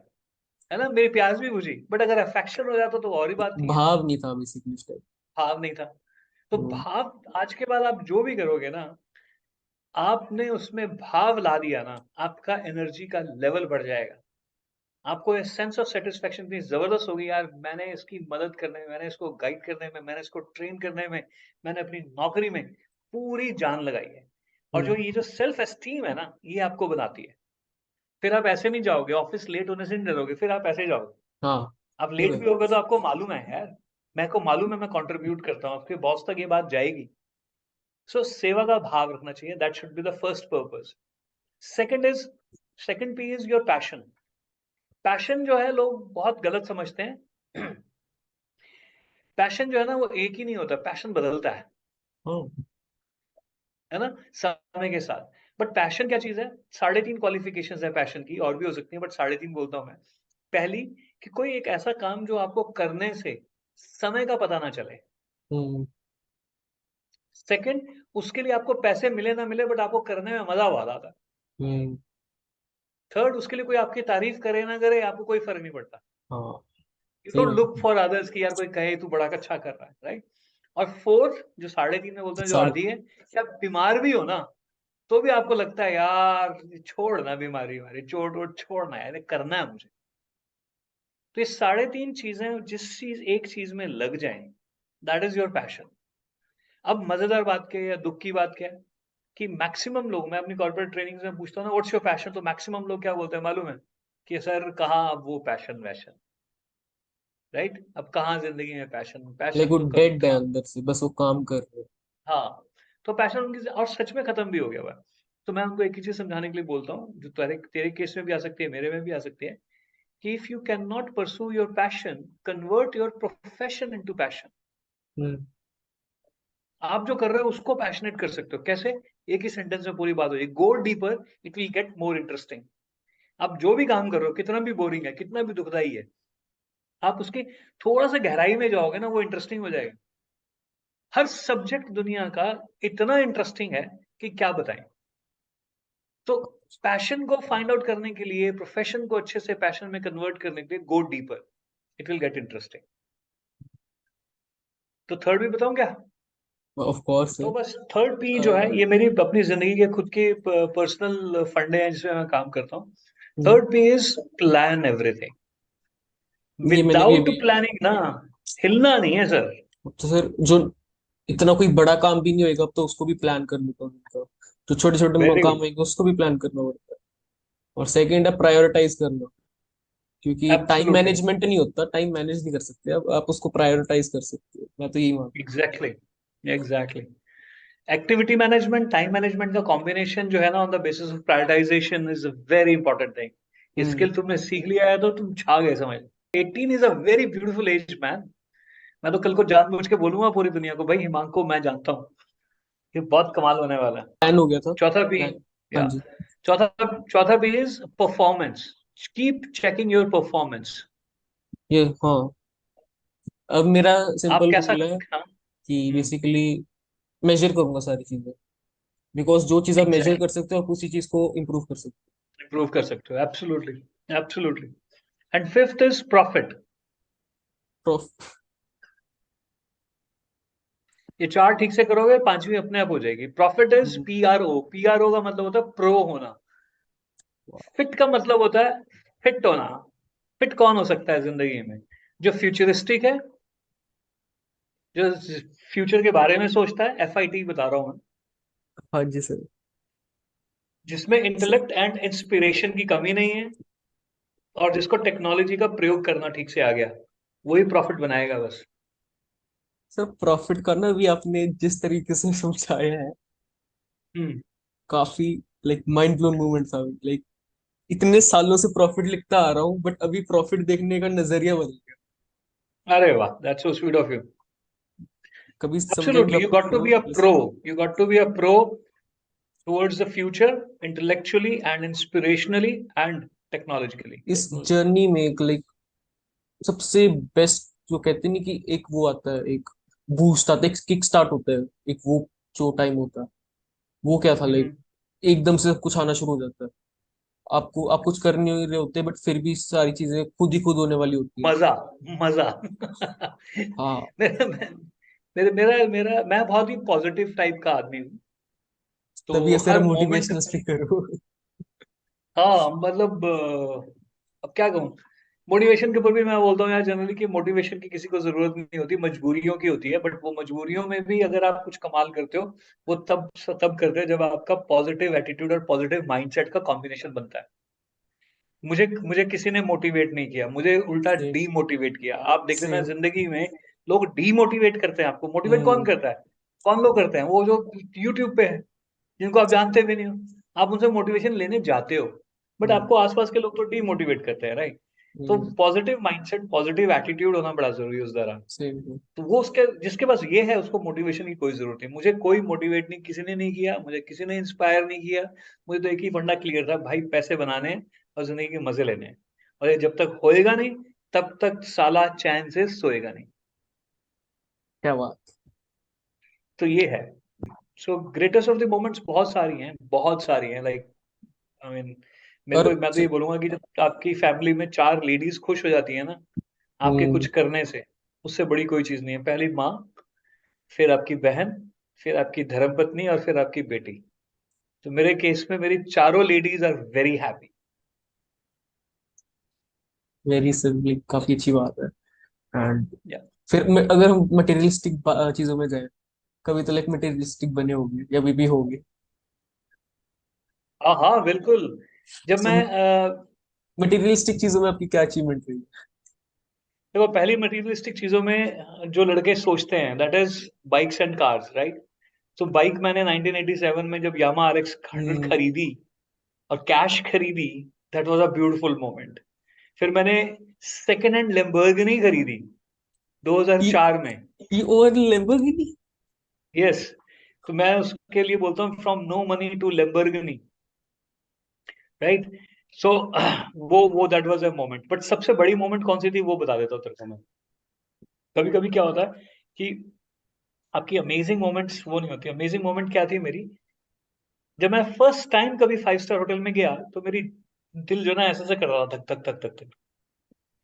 [SPEAKER 1] है ना, मेरी प्यास भी बुझी, बट अगर अफेक्शन हो जाता तो और ही बात थी।
[SPEAKER 2] भाव नहीं था बेसिकली उस टाइम।
[SPEAKER 1] भाव नहीं था। तो
[SPEAKER 2] हम्म।
[SPEAKER 1] भाव, आज के बाद आप जो भी करोगे ना, आपने उसमें भाव ला दिया ना, आपका एनर्जी का लेवल बढ़ जाएगा। आपको ये सेंस ऑफ सेटिस्फेक्शन इतनी जबरदस्त होगी, यार मैंने इसकी मदद करने में, मैंने इसको गाइड करने में, मैंने इसको ट्रेन करने में, मैंने अपनी नौकरी में पूरी जान लगाई है। और जो
[SPEAKER 2] हम्म।
[SPEAKER 1] ये जो सेल्फ एस्टीम है ना, ये आपको बनाती है। फिर आप ऐसे नहीं जाओगे, ऑफिस लेट होने से नहीं डरोगे, फिर आप ऐसे जाओगे।
[SPEAKER 2] हाँ।
[SPEAKER 1] आप
[SPEAKER 2] ये
[SPEAKER 1] लेट
[SPEAKER 2] तो
[SPEAKER 1] भी होगे तो आपको मालूम है यार, मैं को मालूम है मैं कंट्रीब्यूट करता हूँ, आपके बॉस तक ये बात जाएगी। सो सेवा का भाव रखना चाहिए, that should be the first purpose. Second is, second P is your passion. Passion जो है लोग बहुत गलत समझते हैं। पैशन जो है ना, वो एक ही नहीं होता, पैशन बदलता
[SPEAKER 2] हाँ।
[SPEAKER 1] है ना, समय के साथ। बट पैशन क्या चीज है? 3.5 क्वालिफिकेशंस है पैशन की, और भी हो सकती है, बट 3.5 बोलता हूं मैं। पहली, कि कोई एक ऐसा काम जो आपको करने से समय का पता ना चले।
[SPEAKER 2] हम्म।
[SPEAKER 1] सेकंड, उसके लिए आपको पैसे मिले ना मिले, बट आपको करने में मजा बहुत आता है।
[SPEAKER 2] हम्म।
[SPEAKER 1] थर्ड, उसके लिए कोई आपकी तारीफ करे ना करे, आपको कोई फर्क नहीं पड़ता।
[SPEAKER 2] हाँ।
[SPEAKER 1] यू
[SPEAKER 2] सही
[SPEAKER 1] डोंट
[SPEAKER 2] बात
[SPEAKER 1] लुक
[SPEAKER 2] है।
[SPEAKER 1] फॉर अदर्स कि यार कोई कहे तू बड़ा अच्छा कर रहा है, राइट? और फोर्थ, जो 3.5 में बोलते हैं, जो
[SPEAKER 2] साढ़े।
[SPEAKER 1] आधी है, कि आप बीमार भी हो ना, तो भी आपको लगता है यार छोड़ना, बीमारी वारी चोट वोट छोड़ना है, ये करना है मुझे। तो ये 3.5 चीजें जिस चीज एक चीज में लग जाएं, दैट इज योर पैशन। अब मजेदार बात क्या है या दुख की बात क्या है, कि मैक्सिमम लोग, मैं अपनी कॉर्पोरेट ट्रेनिंग में पूछता हूँ ना व्हाट्स योर पैशन, तो मैक्सिमम लोग क्या बोलते हैं मालूम है? कि सर कहाँ अब वो पैशन वैशन। राइट? अब कहाँ जिंदगी में पैशन,
[SPEAKER 2] लाइक
[SPEAKER 1] पैशन
[SPEAKER 2] वो
[SPEAKER 1] तो कभी
[SPEAKER 2] डेड है
[SPEAKER 1] था।
[SPEAKER 2] अंदर से, बस वो काम कर रहे हैं।
[SPEAKER 1] हाँ, तो पैशन उनकी, और सच में खत्म भी हो गया हुआ है। तो मैं उनको एक ही चीज समझाने के लिए बोलता हूँ, जो तेरे तेरे केस में भी आ सकती है, मेरे में भी आ सकती है, कि if you cannot pursue your passion, convert your profession into passion।
[SPEAKER 2] हम्म।
[SPEAKER 1] आप जो कर रहे हो उसको पैशनेट कर सकते हो, कैसे? एक ही सेंटेंस में पूरी बात हो जाएगी, go deeper, it will get more interesting. आप जो भी काम कर रहे हो, कितना भी बोरिंग है, कितना भी दुखदाई है, आप उसकी थोड़ा सा गहराई में जाओगे ना, वो इंटरेस्टिंग हो जाएगा। हर सब्जेक्ट दुनिया का इतना इंटरेस्टिंग है कि क्या बताएं। तो पैशन को फाइंड आउट करने के लिए, प्रोफेशन को अच्छे से पैशन में कन्वर्ट करने के लिए, go deeper, it will get interesting. तो थर्ड भी बताऊं क्या?
[SPEAKER 2] ऑफ कोर्स
[SPEAKER 1] तो
[SPEAKER 2] है।
[SPEAKER 1] बस थर्ड पी जो है, ये मेरी अपनी जिंदगी के खुद के पर्सनल फंडे हैं जिसमें मैं काम करता हूँ।
[SPEAKER 2] Hmm,
[SPEAKER 1] third P is plan everything.
[SPEAKER 2] ये मैंने भी
[SPEAKER 1] विदाउट
[SPEAKER 2] अभी।
[SPEAKER 1] प्लानिंग ना हिलना नहीं है सर।
[SPEAKER 2] तो सर जो इतना कोई बड़ा काम भी नहीं होएगा अब तो उसको भी प्लान कर लेता हूँ उनका। जो छोटे छोटे
[SPEAKER 1] वेरी
[SPEAKER 2] काम
[SPEAKER 1] गुड।
[SPEAKER 2] होंगे उसको भी प्लान करना पड़ता है। और सेकंड है प्रायोरिटाइज करना। क्योंकि टाइम
[SPEAKER 1] एब्सोल्युटली।
[SPEAKER 2] मैनेजमेंट नहीं होता, टाइम मैनेज नहीं कर सकते, अब आप उसको प्रायोरिटाइज कर सकते हो, मैं तो यही मानता
[SPEAKER 1] exactly. Exactly. Activity management, time management का कॉम्बिनेशन जो है ना, on the basis of prioritisation, is a very important thing. ये
[SPEAKER 2] हूँ।
[SPEAKER 1] स्किल तुमने सीख लिया है तो तुम छा गए समझ। 18 is a very beautiful age man. मैं तो कल को जानबूझ के बोलूंगा पूरी दुनिया को, भाई हिमांक को मैं जानता हूँ, ये बहुत कमाल होने वाला है।
[SPEAKER 2] प्लान हो गया था।
[SPEAKER 1] चौथा पी।
[SPEAKER 2] प्लान। हाँ
[SPEAKER 1] या
[SPEAKER 2] जी।
[SPEAKER 1] चौथा चौथा P is performance. Keep checking your performance.
[SPEAKER 2] ये हाँ, अब मेरा
[SPEAKER 1] आप
[SPEAKER 2] सिंपल
[SPEAKER 1] कैसा।
[SPEAKER 2] रूल है
[SPEAKER 1] हाँ।
[SPEAKER 2] कि बेसिकली मेजर करूंगा सारी चीजें। बिकॉज जो चीज आप मेजर
[SPEAKER 1] एग्जैक्टली।
[SPEAKER 2] कर सकते हो आप उसी चीज को इम्प्रूव कर सकते
[SPEAKER 1] इंप्रूव कर सकते हो, absolutely. Absolutely. And fifth is profit.
[SPEAKER 2] हो।
[SPEAKER 1] ये चार ठीक से करोगे, पांचवी अपने आप हो जाएगी। Profit is
[SPEAKER 2] hmm,
[SPEAKER 1] PRO. PRO का मतलब होता है प्रो होना। फिट का मतलब होता है फिट होना। फिट कौन हो सकता है जिंदगी में? जो फ्यूचरिस्टिक है, जो फ्यूचर के बारे में सोचता है, एफआईटी बता रहा हूं मैं।
[SPEAKER 2] हाँ जी सर।
[SPEAKER 1] जिसमें
[SPEAKER 2] सर,
[SPEAKER 1] इंटेलेक्ट एंड इंस्पिरेशन की कमी नहीं है, और जिसको टेक्नोलॉजी का प्रयोग करना ठीक से आ गया, वही प्रॉफिट बनाएगा बस।
[SPEAKER 2] सर प्रॉफिट का ना भी आपने जिस तरीके से समझाया है
[SPEAKER 1] हम्म।
[SPEAKER 2] काफी लाइक माइंड ब्लोन मोमेंट था। लाइक इतने सालों से प्रॉफिट लिखता आ रहा हूँ बट अभी प्रॉफिट देखने का नजरिया बदल गया।
[SPEAKER 1] अरे वाह, that's so sweet of you.
[SPEAKER 2] कभी समझा भी
[SPEAKER 1] एब्सोल्युटली, यू गॉट
[SPEAKER 2] आपको
[SPEAKER 1] टू
[SPEAKER 2] ना
[SPEAKER 1] बी अ
[SPEAKER 2] बस।
[SPEAKER 1] Pro. You got to be a pro towards the future, intellectually and inspirationally and technologically.
[SPEAKER 2] इस जर्नी में एक लाइक सबसे बेस्ट जो कहते नहीं कि एक वो आता है, एक बूस्ट आता है, एक किक स्टार्ट होता है, एक वो जो टाइम होता है वो क्या था लाइक
[SPEAKER 1] हम्म।
[SPEAKER 2] एकदम से कुछ आना शुरू हो जाता है। आपको आप कुछ कर नहीं रहे होते बट फिर भी सारी चीजें खुद ही खुद होने वाली होती है।
[SPEAKER 1] मजा। मजा।
[SPEAKER 2] हाँ।
[SPEAKER 1] मेरा मेरा मेरा मेरा मैं बहुत ही पॉजिटिव टाइप का आदमी हूँ। तो
[SPEAKER 2] तभी ऐसे
[SPEAKER 1] हर मोमेंट।
[SPEAKER 2] मोटिवेशनल स्पीकर हो।
[SPEAKER 1] हाँ मतलब अब क्या कहूँ। मोटिवेशन के ऊपर भी मैं बोलता हूँ यार, जनरली कि मोटिवेशन की किसी को जरूरत नहीं होती, मजबूरियों की होती है। बट वो मजबूरियों में भी अगर आप कुछ कमाल करते हो, वो तब करते हो जब आपका पॉजिटिव एटीट्यूड और पॉजिटिव माइंडसेट का कॉम्बिनेशन बनता है। मुझे मुझे किसी ने मोटिवेट नहीं किया, मुझे उल्टा
[SPEAKER 2] सेम।
[SPEAKER 1] डीमोटिवेट किया। आप देख लेना
[SPEAKER 2] सेम।
[SPEAKER 1] जिंदगी में, लोग डीमोटिवेट करते हैं आपको। मोटिवेट कौन
[SPEAKER 2] हम्म।
[SPEAKER 1] करता है? कौन लोग करते हैं? वो जो यूट्यूब पे है, जिनको आप जानते भी नहीं हो। आप उनसे मोटिवेशन लेने जाते हो, बट
[SPEAKER 2] हम्म।
[SPEAKER 1] आपको आसपास के लोग तो डीमोटिवेट करते हैं, राइट? तो
[SPEAKER 2] हम्म।
[SPEAKER 1] पॉजिटिव माइंडसेट, पॉजिटिव एटीट्यूड होना बड़ा जरूरी है उस दौरान।
[SPEAKER 2] सेम।
[SPEAKER 1] तो वो उसके जिसके पास ये है, उसको मोटिवेशन की कोई जरूरत नहीं। मुझे कोई मोटिवेट नहीं, किसी ने नहीं किया, मुझे किसी ने इंस्पायर नहीं किया। मुझे तो एक ही फंडा क्लियर था, भाई पैसे बनाने हैं और जिंदगी के मजे लेने हैं। और ये जब तक होएगा नहीं, तब तक साला चैन से सोएगा नहीं।
[SPEAKER 2] क्या बात।
[SPEAKER 1] तो ये है। सो ग्रेटेस्ट ऑफ द मोमेंट्स बहुत सारी हैं, बहुत सारी हैं, लाइक आई मीन, मेरे
[SPEAKER 2] और
[SPEAKER 1] को मैं तो ये बोलूंगा कि जब आपकी फैमिली में चार लेडीज खुश हो जाती है ना, आपके कुछ
[SPEAKER 2] हम्म।
[SPEAKER 1] करने से, उससे बड़ी कोई चीज नहीं है। पहली माँ, फिर आपकी बहन, फिर आपकी धर्मपत्नी, और फिर आपकी बेटी। तो मेरे केस में मेरी चारों ladies are very happy.
[SPEAKER 2] Very simply काफी अच्छी बात है। एंड
[SPEAKER 1] या।
[SPEAKER 2] फिर अगर हम मटेरियलिस्टिक चीजों में जाए, कभी तो लाइक मटेरियलिस्टिक बने होंगे या अभी भी होंगे।
[SPEAKER 1] हाँ हाँ बिल्कुल। जब
[SPEAKER 2] सो
[SPEAKER 1] मैं
[SPEAKER 2] मटेरियलिस्टिक चीजों में आपकी क्या अचीवमेंट रही?
[SPEAKER 1] देखो, पहली मटेरियलिस्टिक चीजों में जो लड़के सोचते हैं, that is bikes and cars, right? तो बाइक मैंने 1987 में जब यामा आरएक्स 100
[SPEAKER 2] हम्म।
[SPEAKER 1] खरीदी और कैश खरीदी, that was a beautiful moment. फिर मैंने सेकेंड हैंड लेम्बोर्गिनी खरीदी
[SPEAKER 2] ई
[SPEAKER 1] 2004 में।
[SPEAKER 2] ई ओवर लैम्बोर्गिनी।
[SPEAKER 1] यस। तो मैं उसके लिए बोलता हूँ from no money to Lamborghini, right? So वो that was a moment. But सबसे बड़ी मोमेंट कौन सी थी वो बता देता हूँ तेरे को मैं। कभी कभी क्या होता है कि आपकी अमेजिंग मोमेंट्स वो नहीं होती। अमेजिंग मोमेंट क्या थी मेरी? जब मैं फर्स्ट टाइम कभी 5 स्टार होटल में गया तो मेरी दिल जो ना ऐसे से कर रहा था, धक धक धक धक धक।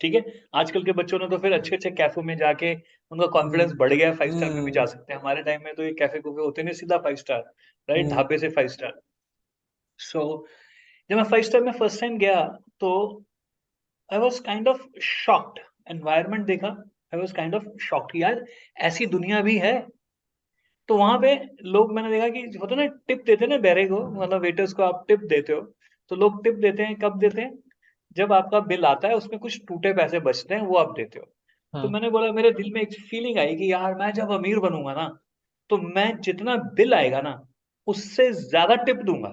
[SPEAKER 1] ठीक है। आजकल के बच्चों ने तो फिर अच्छे अच्छे कैफे में जाके उनका कॉन्फिडेंस
[SPEAKER 2] हम्म
[SPEAKER 1] बढ़ गया, 5 स्टार में भी जा
[SPEAKER 2] हम्म
[SPEAKER 1] सकते हैं। हमारे टाइम में तो ये कैफे कूफे होते नहीं, सीधा 5 स्टार, राइट,
[SPEAKER 2] हम्म
[SPEAKER 1] ढाबे से 5 स्टार। सो जब मैं 5 स्टार में फर्स्ट टाइम गया तो I was kind of shocked. Environment देखा, I was kind of shocked, यार ऐसी दुनिया भी है। तो वहां पे लोग, मैंने देखा कि होता ना टिप देते हैं ना बेरे को, मतलब वेटर्स को आप टिप देते हो। तो लोग टिप देते हैं कब देते हैं, जब आपका बिल आता है उसमें कुछ टूटे पैसे बचते हैं, वो आप देते हो। तो
[SPEAKER 2] हाँ।
[SPEAKER 1] मैंने बोला, मेरे दिल में एक फीलिंग आई कि यार मैं जब अमीर बनूंगा ना, तो मैं जितना बिल आएगा ना उससे ज्यादा टिप दूंगा।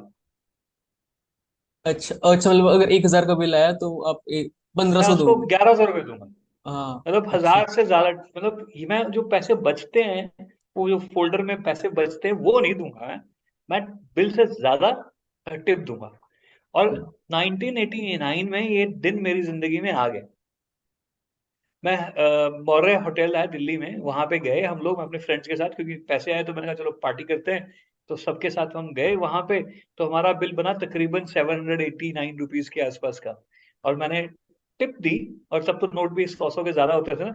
[SPEAKER 2] अच्छा अच्छा, मतलब अगर 1,000 का बिल आया तो आप एक पंद्रह
[SPEAKER 1] मैं
[SPEAKER 2] सौ
[SPEAKER 1] उसको
[SPEAKER 2] दोगे?
[SPEAKER 1] 1100 रुपये दूंगा।
[SPEAKER 2] हाँ।
[SPEAKER 1] मतलब
[SPEAKER 2] अच्छा।
[SPEAKER 1] 1000 से ज्यादा, मतलब मैं जो पैसे बचते हैं, वो जो फोल्डर में पैसे बचते हैं वो नहीं दूंगा मैं बिल से ज्यादा टिप दूंगा। और 1989 में ये दिन मेरी जिंदगी में आ गया। मैं मौर्य होटल है दिल्ली में, वहां पे गए हम लोग अपने फ्रेंड्स के साथ, क्योंकि पैसे आए तो मैंने कहा चलो पार्टी करते हैं। तो सबके साथ हम गए वहां पे। तो हमारा बिल बना तकरीबन 789 रुपीज के आसपास का। और मैंने टिप दी, और तब तो नोट भी 100 के ज्यादा होते थे ना,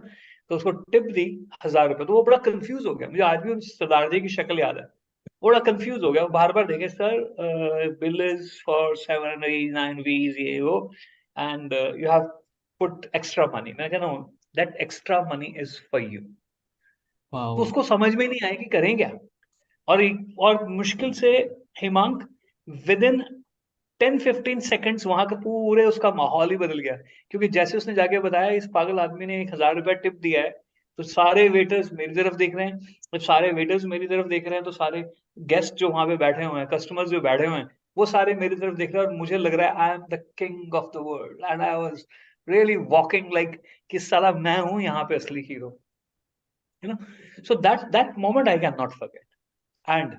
[SPEAKER 1] तो उसको टिप दी 1000 रुपये। तो वो बड़ा कंफ्यूज हो गया, मुझे आज भी उस सरदार जी की शक्ल याद है। वो बड़ा कंफ्यूज हो गया, वो बार बार देखे, sir bill is for 789 rupees, ये वो, and you have put extra money. मैं कह रहा हूँ that extra money is for you. तो
[SPEAKER 2] वाह।
[SPEAKER 1] उसको समझ में नहीं आया कि करें क्या। और मुश्किल से, हिमांक, विद इन 10-15 सेकेंड्स वहां का पूरे उसका माहौल ही बदल गया। क्योंकि जैसे उसने जाके बताया इस पागल आदमी ने 1000 रुपया टिप दिया है, तो सारे वेटर्स मेरी तरफ देख रहे हैं। जब सारे वेटर्स मेरी तरफ देख रहे हैं, तो सारे गेस्ट जो वहां पे बैठे हुए हैं, कस्टमर्स जो बैठे हुए हैं, वो सारे मेरी तरफ देख रहे हैं। और मुझे लग रहा है I am the king of the world, and I was really walking like कि साला मैं हूं यहाँ पे असली hero, you know. So that moment I can not forget. And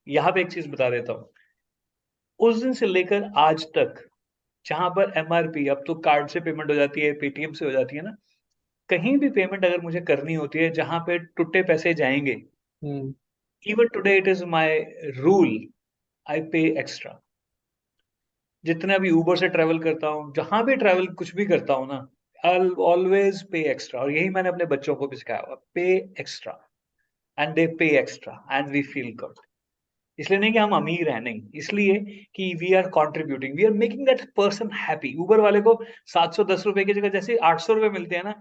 [SPEAKER 1] यहाँ पे एक चीज बता देता हूँ, उस दिन से लेकर आज तक, जहां पर एमआरपी, अब तो कार्ड से पेमेंट हो जाती है, पेटीएम से हो जाती है ना, कहीं भी पेमेंट अगर मुझे करनी होती है जहां पे टुट्टे पैसे जाएंगे,
[SPEAKER 2] hmm
[SPEAKER 1] even today it is my rule, I pay extra. जितने भी ऊबर से ट्रेवल करता हूँ, जहां भी ट्रेवल कुछ भी करता हूँ ना, आई ऑलवेज पे एक्स्ट्रा। और यही मैंने अपने बच्चों को भी सिखाया हुआ, पे extra, and they pay extra and we feel good. इसलिए नहीं कि हम अमीर हैं, नहीं, इसलिए कि we are contributing, we are making that person happy. Uber वाले को 710 रुपए की जगह जैसे 800 रुपए मिलते हैं ना,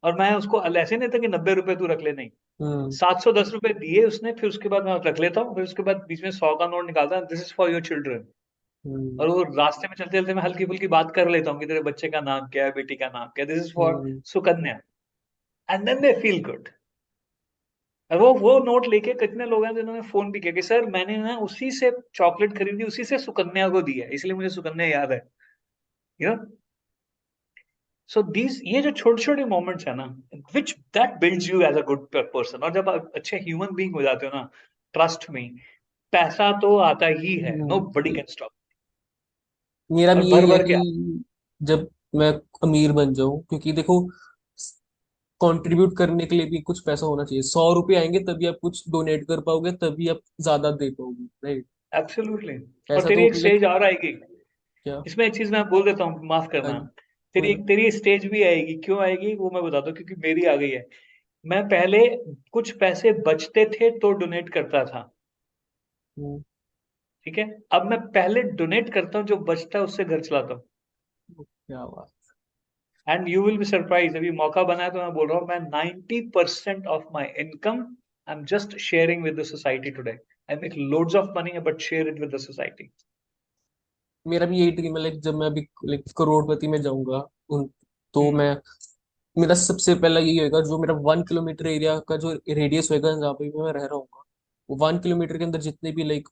[SPEAKER 1] और मैं उसको ऐसे नहीं था कि 90 रुपए तू रख ले, नहीं,
[SPEAKER 2] हम्म
[SPEAKER 1] 710 रुपए दिए उसने, फिर उसके बाद मैं रख लेता हूँ, फिर उसके बाद बीच में 100 का नोट निकालता हूँ, this is for your children.
[SPEAKER 2] Hmm
[SPEAKER 1] और वो रास्ते में चलते चलते मैं हल्की फुल्की बात कर लेता हूँ कि तेरे बच्चे का नाम क्या है, बेटी का नाम क्या है, this is for
[SPEAKER 2] hmm
[SPEAKER 1] Sukanya, and then they feel good. और वो नोट लेके कितने लोग हैं जिन्होंने फोन भी किया कि सर मैंने ना उसी से चॉकलेट खरीदी, उसी से सुकन्या को दी है, इसलिए मुझे सुकन्या याद है, यू नो। सो दीज, ये जो छोटे छोटे मोमेंट्स है ना, which that builds you as a good person. और जब आप अच्छे ह्यूमन बीइंग हो जाते हो ना, ट्रस्ट में, पैसा तो आता ही है, nobody
[SPEAKER 2] hmm.
[SPEAKER 1] Can stop.
[SPEAKER 2] मेरा
[SPEAKER 1] और
[SPEAKER 2] भी
[SPEAKER 1] भर
[SPEAKER 2] यही है
[SPEAKER 1] भर के
[SPEAKER 2] कि जब मैं अमीर बन जाऊं, क्योंकि देखो कंट्रीब्यूट करने के लिए भी कुछ पैसा होना चाहिए। 100 रुपये आएंगे तभी आप कुछ डोनेट कर पाओगे, तभी आप ज्यादा दे पाओगे, राइट?
[SPEAKER 1] एब्सोल्युटली। और
[SPEAKER 2] पैसा
[SPEAKER 1] तेरी
[SPEAKER 2] तो
[SPEAKER 1] एक
[SPEAKER 2] लाइक
[SPEAKER 1] स्टेज और आएगी,
[SPEAKER 2] क्या?
[SPEAKER 1] इसमें एक चीज मैं बोल देता हूँ, माफ
[SPEAKER 2] हाँ
[SPEAKER 1] करना।
[SPEAKER 2] जी, कोई ना।
[SPEAKER 1] तेरी एक स्टेज भी आएगी, क्यों आएगी वो मैं बताता हूँ, क्योंकि मेरी आ गई है। मैं पहले कुछ पैसे बचते थे तो डोनेट करता था,
[SPEAKER 2] हम्म,
[SPEAKER 1] ठीक है। अब मैं पहले डोनेट करता हूँ, जो बचता है उससे घर चलाता हूँ।
[SPEAKER 2] क्या बात।
[SPEAKER 1] And you will be surprise, अभी मौका बना है तो मैं बोल रहा हूँ, मैं 90% of my income I am just sharing with the society today. I make loads of money but share it with the society.
[SPEAKER 2] मेरा भी यही ड्रीम है, लाइक जब मैं अभी लाइक करोड़पति में जाऊंगा उन तो मैं, मेरा सबसे पहला यही होगा, जो मेरा 1 किलोमीटर एरिया का जो रेडियस होगा जहाँ पे भी मैं रह रहा हूँ, वो 1 किलोमीटर के अंदर जितने भी लाइक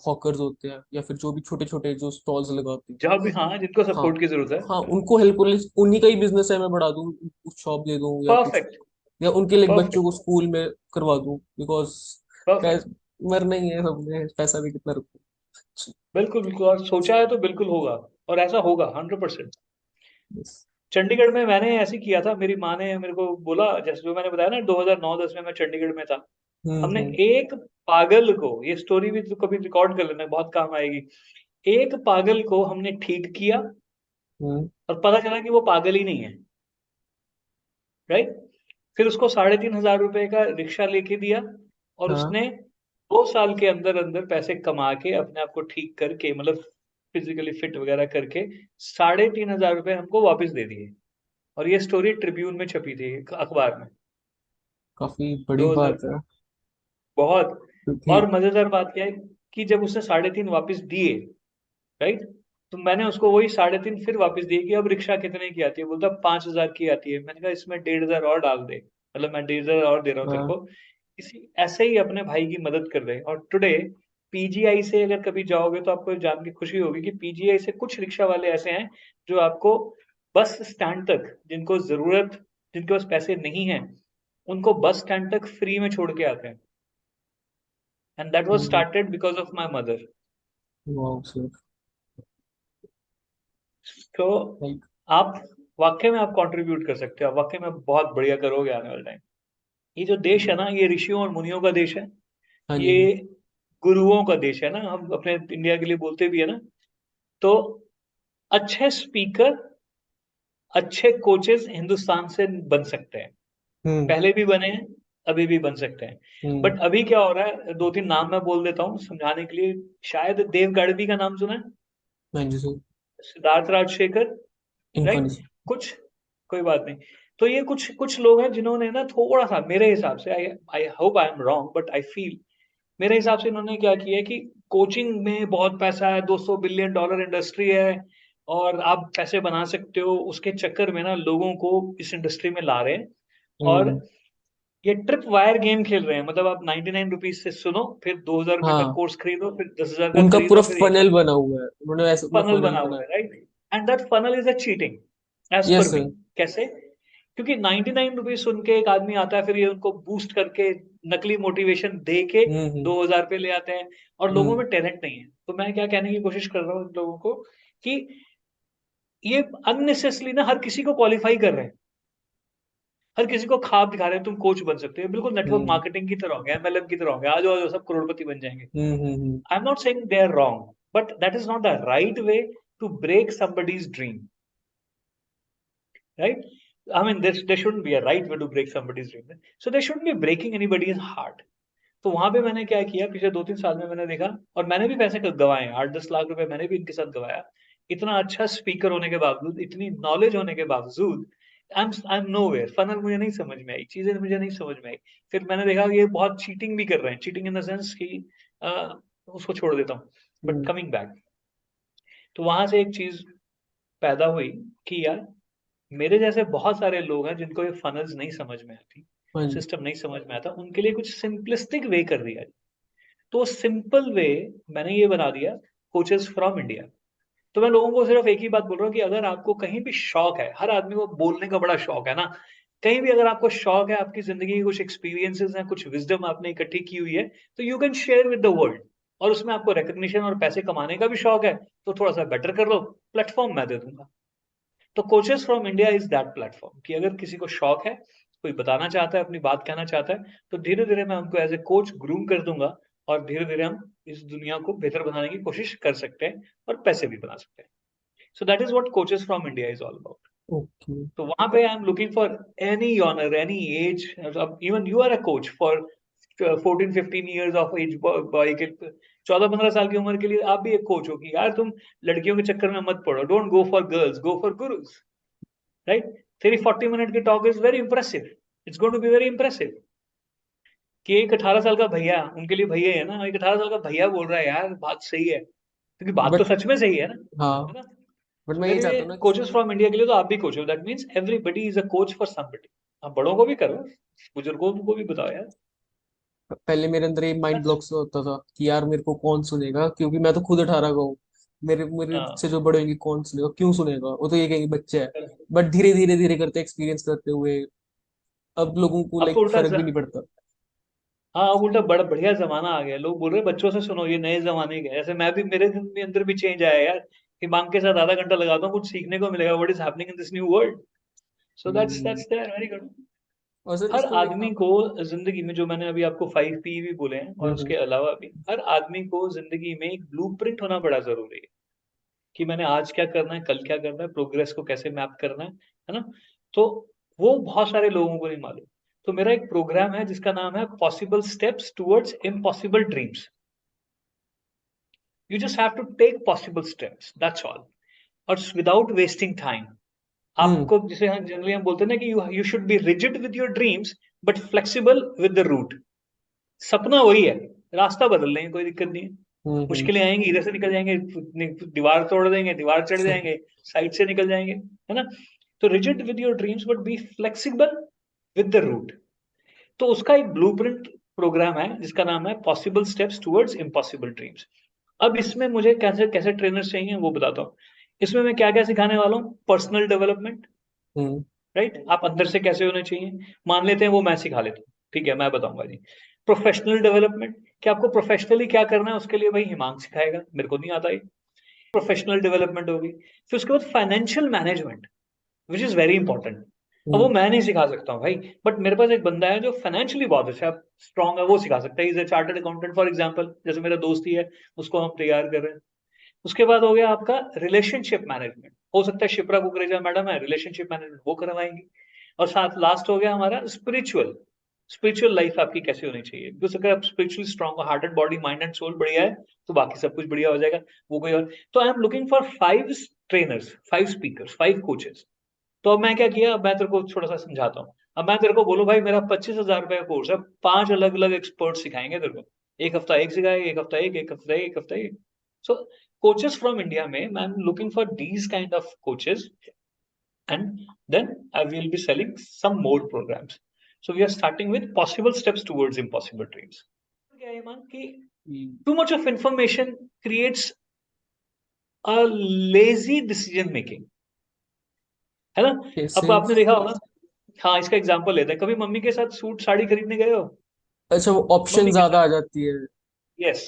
[SPEAKER 2] हॉकर्स होते हैं या फिर जो भी छोटे छोटे जो स्टॉल्स लगाते हैं,
[SPEAKER 1] जहाँ भी, हाँ, जिनको
[SPEAKER 2] हाँ
[SPEAKER 1] सपोर्ट की जरूरत है।
[SPEAKER 2] हाँ, उनको हेल्प कर, उन्हीं का ही बिजनेस है, मैं बढ़ा दूँ, कुछ शॉप दे दूँ या कुछ,
[SPEAKER 1] परफेक्ट।
[SPEAKER 2] या उनके लाइक बच्चों
[SPEAKER 1] परफेक्ट।
[SPEAKER 2] को स्कूल में करवा दूँ, बिकॉज
[SPEAKER 1] परफेक्ट।
[SPEAKER 2] मरना ही है सबने, पैसा भी कितना रखूं।
[SPEAKER 1] बिल्कुल बिल्कुल, और सोचा है तो बिल्कुल होगा, और ऐसा होगा 100%। चंडीगढ़ में मैंने ऐसे ही किया था, मेरी माँ ने मेरे को बोला, जैसे जो मैंने बताया ना 2009-10 में मैं चंडीगढ़ में था। हमने
[SPEAKER 2] हम्म।
[SPEAKER 1] एक पागल को, ये स्टोरी भी तो कभी रिकॉर्ड कर लेना, बहुत काम आएगी। एक पागल को हमने ठीक किया
[SPEAKER 2] हम्म।
[SPEAKER 1] और पता चला कि वो पागल ही नहीं है। राइट। फिर उसको 3,500 रुपए का रिक्शा लेके दिया, और
[SPEAKER 2] हाँ।
[SPEAKER 1] उसने 2 साल के अंदर अंदर पैसे कमा के अपने आप को ठीक करके, मतलब फिजिकली फिट वगैरह करके 3,500 रुपए हमको वापस दे दिए। और ये स्टोरी ट्रिब्यून में छपी थी, अखबार में।
[SPEAKER 2] काफी बड़ी
[SPEAKER 1] 2000,
[SPEAKER 2] बात है।
[SPEAKER 1] बहुत।
[SPEAKER 2] क्योंकि
[SPEAKER 1] और मजेदार बात क्या है कि जब उसने 3.5 वापस दिए, राइट, तो मैंने उसको वही 3.5 फिर वापस दिए कि अब रिक्शा कितने की आती है। बोलता 5,000 की आती है। मैंने कहा इसमें 1,500 और डाल दे, मतलब मैं 1,500 और दे रहा हूँ तेरे
[SPEAKER 2] हाँ।
[SPEAKER 1] को। इसी ऐसे ही अपने भाई की मदद कर रहे हैं। और टुडे पीजीआई से अगर कभी जाओगे तो आपको जान के खुशी होगी कि पीजीआई से कुछ रिक्शा वाले ऐसे हैं जो आपको बस स्टैंड तक, जिनको जरूरत, जिनके पास पैसे नहीं है, उनको बस स्टैंड तक फ्री में छोड़ के आते हैं। And that was
[SPEAKER 2] hmm.
[SPEAKER 1] Started because of my mother.
[SPEAKER 2] वाह सर।
[SPEAKER 1] तो
[SPEAKER 2] लाइक।
[SPEAKER 1] आप वाकई में आप कंट्रीब्यूट कर सकते हो, आप वाकई में बहुत बढ़िया करोगे आने वाले टाइम। ये जो देश है ना, ये ऋषियों और मुनियों का देश है।
[SPEAKER 2] हाँ जी,
[SPEAKER 1] ये
[SPEAKER 2] हाँ।
[SPEAKER 1] गुरुओं का देश है ना, हम अपने इंडिया के लिए बोलते भी है ना। तो अच्छे स्पीकर, अच्छे कोचेस हिंदुस्तान से बन सकते हैं।
[SPEAKER 2] हम्म।
[SPEAKER 1] पहले भी बने हैं, अभी भी बन सकते हैं।
[SPEAKER 2] हम्म।
[SPEAKER 1] बट अभी क्या हो रहा है, 2-3 नाम मैं बोल देता हूँ समझाने के लिए। शायद देव गढ़वी का नाम सुना है,
[SPEAKER 2] हाँ जी सर।
[SPEAKER 1] सिद्धार्थ राजशेखर।
[SPEAKER 2] इनका
[SPEAKER 1] राइट।
[SPEAKER 2] नहीं सर।
[SPEAKER 1] कुछ, कोई बात नहीं। तो ये कुछ कुछ लोग हैं जिन्होंने ना थोड़ा सा, मेरे हिसाब से, I I hope I am wrong but I feel, मेरे हिसाब से इन्होंने क्या किया है कि कोचिंग में बहुत पैसा है, $200 बिलियन इंडस्ट्री है, और आप पैसे बना सकते हो, उसके चक्कर में ना लोगों को इस इंडस्ट्री में ला रहे हैं। और
[SPEAKER 2] हम्म।
[SPEAKER 1] ये ट्रिप वायर गेम खेल रहे हैं, मतलब आप 99 रुपीज से सुनो, फिर 2,000 रुपए का
[SPEAKER 2] हाँ,
[SPEAKER 1] कोर्स खरीदो, फिर 10,000 का
[SPEAKER 2] उनका पूरा
[SPEAKER 1] खरीदो, फिर 1 लाख।
[SPEAKER 2] फनल बना हुआ है, उन्होंने ऐसे अपना
[SPEAKER 1] फनल
[SPEAKER 2] फनल
[SPEAKER 1] बना हुआ
[SPEAKER 2] बनाया।
[SPEAKER 1] है, right. And that funnel is a cheating, as
[SPEAKER 2] yes
[SPEAKER 1] per me.
[SPEAKER 2] Sir.
[SPEAKER 1] कैसे? क्योंकि 99 रुपीज सुन के एक आदमी आता है, फिर ये उनको बूस्ट करके नकली मोटिवेशन दे के
[SPEAKER 2] हम्म।
[SPEAKER 1] 2,000 पे ले आते हैं। और लोगों
[SPEAKER 2] हम्म।
[SPEAKER 1] में टैलेंट नहीं है। तो मैं क्या कहने की कोशिश कर रहा हूँ इन लोगों को कि ये अननेसेसरी ना हर किसी को क्वालिफाई कर रहे हैं, हर किसी को ख्वाब दिखा रहे हैं तुम कोच बन सकते हो, बिल्कुल नेटवर्क
[SPEAKER 2] हम्म।
[SPEAKER 1] मार्केटिंग की तरह हो गया, एमएलएम की तरह हो गया, आ जाओ आ जाओ सब करोड़पति बन जाएंगे।
[SPEAKER 2] Hmm.
[SPEAKER 1] I am not saying they are wrong, but that is not the right way to break somebody's dream, right? I mean, there shouldn't be a right way to break somebody's dream. So there shouldn't be breaking anybody's heart. तो वहां पे मैंने क्या किया, पिछले 2-3 साल में मैंने देखा, और मैंने भी पैसे गवाए, 8-10 लाख रुपए मैंने भी इनके साथ गवाया। इतना अच्छा स्पीकर होने के बावजूद, इतनी नॉलेज होने के बावजूद, I am nowhere. Funnel मुझे नहीं समझ में आई, चीजें मुझे नहीं समझ में आई। फिर मैंने देखा कि ये बहुत चीटिंग भी कर रहे हैं, चीटिंग इन द सेंस कि उसको छोड़ देता हूँ। But
[SPEAKER 2] hmm.
[SPEAKER 1] कमिंग बैक, तो वहां से एक चीज पैदा हुई कि यार, मेरे जैसे बहुत सारे लोग हैं जिनको ये फनल्स नहीं समझ में आती,
[SPEAKER 2] हाँ जी।
[SPEAKER 1] सिस्टम नहीं समझ में आता, उनके लिए कुछ सिंपलिस्टिक वे कर दिया। तो सिंपल वे मैंने ये बना दिया, कोचेस फ्रॉम इंडिया। तो मैं लोगों को सिर्फ एक ही बात बोल रहा हूँ कि अगर आपको कहीं भी शौक है, हर आदमी को बोलने का बड़ा शौक है ना, कहीं भी अगर आपको शौक है, आपकी जिंदगी की कुछ एक्सपीरियंसेस हैं, कुछ विजडम आपने इकट्ठी की हुई है, तो you can share with the world. और उसमें आपको रिकग्निशन और पैसे कमाने का भी शौक है, तो थोड़ा सा बेटर कर लो, प्लेटफॉर्म मैं दे दूंगा। तो coaches from India is that platform, कि अगर किसी को शौक है, कोई बताना चाहता है, अपनी बात कहना चाहता है, तो धीरे धीरे मैं उनको एज ए कोच ग्रूम कर दूंगा, और धीरे धीरे हम इस दुनिया को बेहतर बनाने की कोशिश कर सकते हैं, और पैसे भी बना सकते हैं। So that is what coaches from India is all about.
[SPEAKER 2] Okay.
[SPEAKER 1] तो वहां पे I am looking for any honour, any age. Even you are a coach for 14-15 years of age boy के, 14-15 साल की उम्र के लिए आप भी एक कोच हो कि यार तुम लड़कियों के चक्कर में मत पड़ो, don't go for girls, go for gurus. Right. तेरी 40 मिनट की talk is very impressive, it's going to be very impressive. कि एक 18 साल का भैया, उनके लिए भैया है ना, एक 18 साल का भैया बोल रहा है यार बात सही है, क्योंकि बात तो
[SPEAKER 2] बट
[SPEAKER 1] सच में सही है ना,
[SPEAKER 2] हाँ,
[SPEAKER 1] है ना।
[SPEAKER 2] बट
[SPEAKER 1] तो
[SPEAKER 2] मैं ये
[SPEAKER 1] मेरे लिए
[SPEAKER 2] चाहता हूँ ना कि
[SPEAKER 1] कोचेस फ्रॉम इंडिया के लिए तो आप भी कोच हो, that means everybody is a coach for somebody. आप बड़ों को भी करो, बुजुर्गों को भी बताओ यार।
[SPEAKER 2] पहले मेरे अंदर ये माइंड
[SPEAKER 1] That's-
[SPEAKER 2] ब्लॉक सा होता था कि यार मेरे को कौन सुनेगा, क्योंकि मैं तो खुद 18 का हूँ। मेरे मेरे
[SPEAKER 1] हाँ,
[SPEAKER 2] से जो बड़े होंगे कौन सुनेगा, क्यों सुनेगा, वो तो ये कहेंगे बच्चा है। बट धीरे धीरे धीरे करते एक्सपीरियंस करते हुए अब लोगों को
[SPEAKER 1] अब तो
[SPEAKER 2] लाइक
[SPEAKER 1] उल्टा
[SPEAKER 2] फर्क भी नहीं पड़ता।
[SPEAKER 1] हाँ, अब उल्टा बड़ा बढ़िया जमाना आ गया, लोग बोल रहे हैं बच्चों से सुनो, ये नए जमाने के। ऐसे मैं भी, मेरे दिन में अंदर भी चेंज आया यार, कि मांग के साथ आधा घंटा लगाता हूँ, कुछ सीखने को मिलेगा, what is happening in this new world. So
[SPEAKER 2] hmm.
[SPEAKER 1] That's there, very good.
[SPEAKER 2] और सर
[SPEAKER 1] हर
[SPEAKER 2] इसमें लाइक
[SPEAKER 1] आदमी
[SPEAKER 2] आप।
[SPEAKER 1] को जिंदगी में, जो मैंने अभी आपको 5 P भी बोले हैं और
[SPEAKER 2] हम्म।
[SPEAKER 1] उसके अलावा भी, हर आदमी को जिंदगी में एक ब्लूप्रिंट होना बड़ा जरूरी है, कि मैंने आज क्या करना है, कल क्या करना है, प्रोग्रेस को कैसे मैप करना है ना। तो वो बहुत सारे लोगों को नहीं मालूम। तो मेरा एक प्रोग्राम है जिसका नाम है possible steps towards impossible dreams. You just have to take possible steps, that's all. और विदाउट वेस्टिंग टाइम।
[SPEAKER 2] हम्म।
[SPEAKER 1] आपको, जिसे हम जनरली हम बोलते हैं ना, कि you should be rigid with your dreams but flexible with the route. सपना वही है, रास्ता बदल लेंगे, कोई दिक्कत नहीं है।
[SPEAKER 2] हम्म।
[SPEAKER 1] मुश्किलें आएंगी, इधर से निकल जाएंगे, दीवार तोड़ देंगे, दीवार चढ़ जाएंगे, साइड से निकल जाएंगे, है ना। तो rigid with your dreams but be flexible with the route. तो उसका एक ब्लूप्रिंट प्रोग्राम है जिसका नाम है possible steps towards impossible dreams. अब इसमें मुझे कैसे कैसे ट्रेनर्स चाहिए वो बताता हूँ। इसमें मैं क्या क्या सिखाने वाला हूँ, पर्सनल डेवलपमेंट,
[SPEAKER 2] हम्म।
[SPEAKER 1] राइट, आप अंदर से कैसे होने चाहिए, मान लेते हैं वो मैं सिखा लेता हूँ, ठीक है, मैं बताऊंगा जी। प्रोफेशनल डेवलपमेंट, कि आपको प्रोफेशनली क्या करना है, उसके लिए भाई हिमांश सिखाएगा, मेरे को नहीं आता ये। प्रोफेशनल डेवलपमेंट होगी। फिर उसके बाद financial management, which is very important. अब वो
[SPEAKER 2] हम्म।
[SPEAKER 1] मैं नहीं सिखा सकता हूँ भाई, बट मेरे पास एक बंदा है जो फाइनेंशियली बहुत अच्छा स्ट्रांग है, वो सिखा सकता है। Is a chartered accountant for example, जैसे मेरा दोस्त ही है, उसको हम तैयार कर रहे हैं। उसके बाद हो गया आपका रिलेशनशिप मैनेजमेंट, हो सकता है शिप्रा कुकरेजा मैडम है, रिलेशनशिप मैनेजमेंट वो करवाएंगी। और साथ लास्ट हो गया हमारा स्पिरिचुअल, स्पिरिचुअल लाइफ आपकी कैसे होनी चाहिए, बिकॉज अगर आप spiritually strong, heart and body mind and soul बढ़िया है, तो बाकी सब कुछ बढ़िया हो जाएगा। वो कोई और। तो आई am looking for 5 trainers, 5 speakers, 5 coaches. तो अब मैं क्या किया, अब मैं तेरे को थोड़ा सा समझाता हूँ। अब मैं तेरे को बोलूँ भाई, मेरा 25,000 रुपए का कोर्स है, 5 अलग अलग एक्सपर्ट सिखाएंगे तेरे को। एक हफ्ता एक सिखाएगा, एक हफ्ता एक हफ्ता एक हफ्ता एक। सो कोचेस फ्रॉम इंडिया में, आई am looking for these kind of coaches, and then I will be selling some more programs. So we are starting with possible steps towards impossible dreams. क्या है ईमान, कि
[SPEAKER 2] हम्म।
[SPEAKER 1] too much of information creates a lazy decision making, है ना। अब
[SPEAKER 2] कैसे?
[SPEAKER 1] आपने देखा होगा, हाँ, इसका एग्जांपल लेते हैं, कभी मम्मी के साथ सूट साड़ी खरीदने गए हो,
[SPEAKER 2] अच्छा, वो ऑप्शन
[SPEAKER 1] मम्मी के
[SPEAKER 2] ज्यादा
[SPEAKER 1] साथ।
[SPEAKER 2] आ जाती है।
[SPEAKER 1] यस।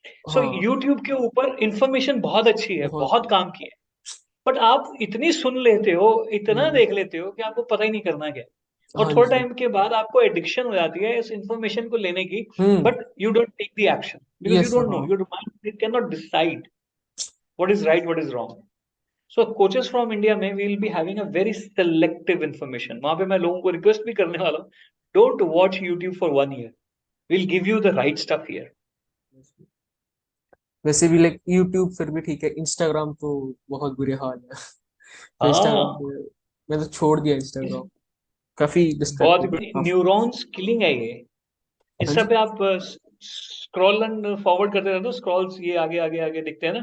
[SPEAKER 1] सो
[SPEAKER 2] हाँ।
[SPEAKER 1] यूट्यूब के ऊपर इंफॉर्मेशन बहुत अच्छी है,
[SPEAKER 2] बहुत।
[SPEAKER 1] बहुत काम की है, बट आप इतनी सुन लेते हो, इतना
[SPEAKER 2] हम्म।
[SPEAKER 1] देख लेते हो कि आपको पता ही नहीं करना क्या। और
[SPEAKER 2] हाँ
[SPEAKER 1] थोड़े
[SPEAKER 2] जी।
[SPEAKER 1] टाइम के बाद आपको एडिक्शन हो जाती है इस इंफॉर्मेशन को लेने की,
[SPEAKER 2] hmm.
[SPEAKER 1] But you don't take the action because you
[SPEAKER 2] yes
[SPEAKER 1] don't know,
[SPEAKER 2] हाँ।
[SPEAKER 1] Your mind can not decide what is right what is wrong. So coaches from India में we will be having a very selective information. वहां पे मैं लोगों को request भी करने वाला हूँ, don't watch YouTube for 1 year, will give you the right stuff here.
[SPEAKER 2] वैसे भी लाइक यूट्यूब फिर भी ठीक है, इंस्टाग्राम तो बहुत बुरे हाल है। तो इंस्टाग्राम
[SPEAKER 1] हाँ,
[SPEAKER 2] पे मैं तो छोड़ दिया इंस्टाग्राम। काफी
[SPEAKER 1] बहुत
[SPEAKER 2] डिस्ट्रैक्टिंग काफी।
[SPEAKER 1] न्यूरॉन्स किलिंग है ये।
[SPEAKER 2] हाँ
[SPEAKER 1] इंस्टा
[SPEAKER 2] जी।
[SPEAKER 1] पे आप स्क्रॉल एंड फॉरवर्ड करते रहते हो, स्क्रॉल्स ये आगे आगे आगे दिखते हैं ना।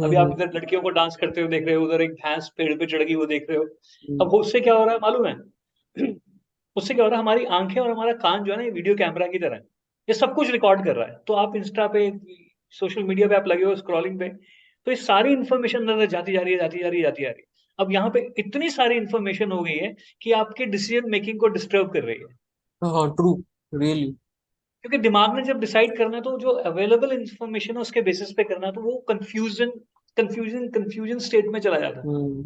[SPEAKER 1] अभी आप
[SPEAKER 2] हम्म।
[SPEAKER 1] इधर लड़कियों को डांस करते हुए देख रहे हो, उधर एक भैंस पेड़ पे चढ़ गई वो देख रहे हो।
[SPEAKER 2] हम्म।
[SPEAKER 1] अब उससे क्या हो रहा है मालूम है, उससे क्या हो रहा है, हमारी आंखें और हमारा कान जो है ना, ये वीडियो कैमरा की तरह है, ये सब कुछ रिकॉर्ड कर रहा है। तो आप इंस्टा पे, सोशल मीडिया पे आप लगे हो स्क्रॉलिंग पे, तो ये सारी इन्फॉर्मेशन अंदर जाती जा रही है, जाती जा रही है, जाती जा रही है। अब यहाँ पे इतनी सारी इन्फॉर्मेशन हो गई है कि आपके डिसीजन मेकिंग को डिस्टर्ब कर रही है।
[SPEAKER 2] हाँ ट्रू। रियली।
[SPEAKER 1] क्योंकि दिमाग ने जब डिसाइड करना है, तो जो अवेलेबल इंफॉर्मेशन है उसके बेसिस पे करना है, तो वो कंफ्यूजन कंफ्यूजन कंफ्यूजन स्टेट में चला जाता है।
[SPEAKER 2] हम्म।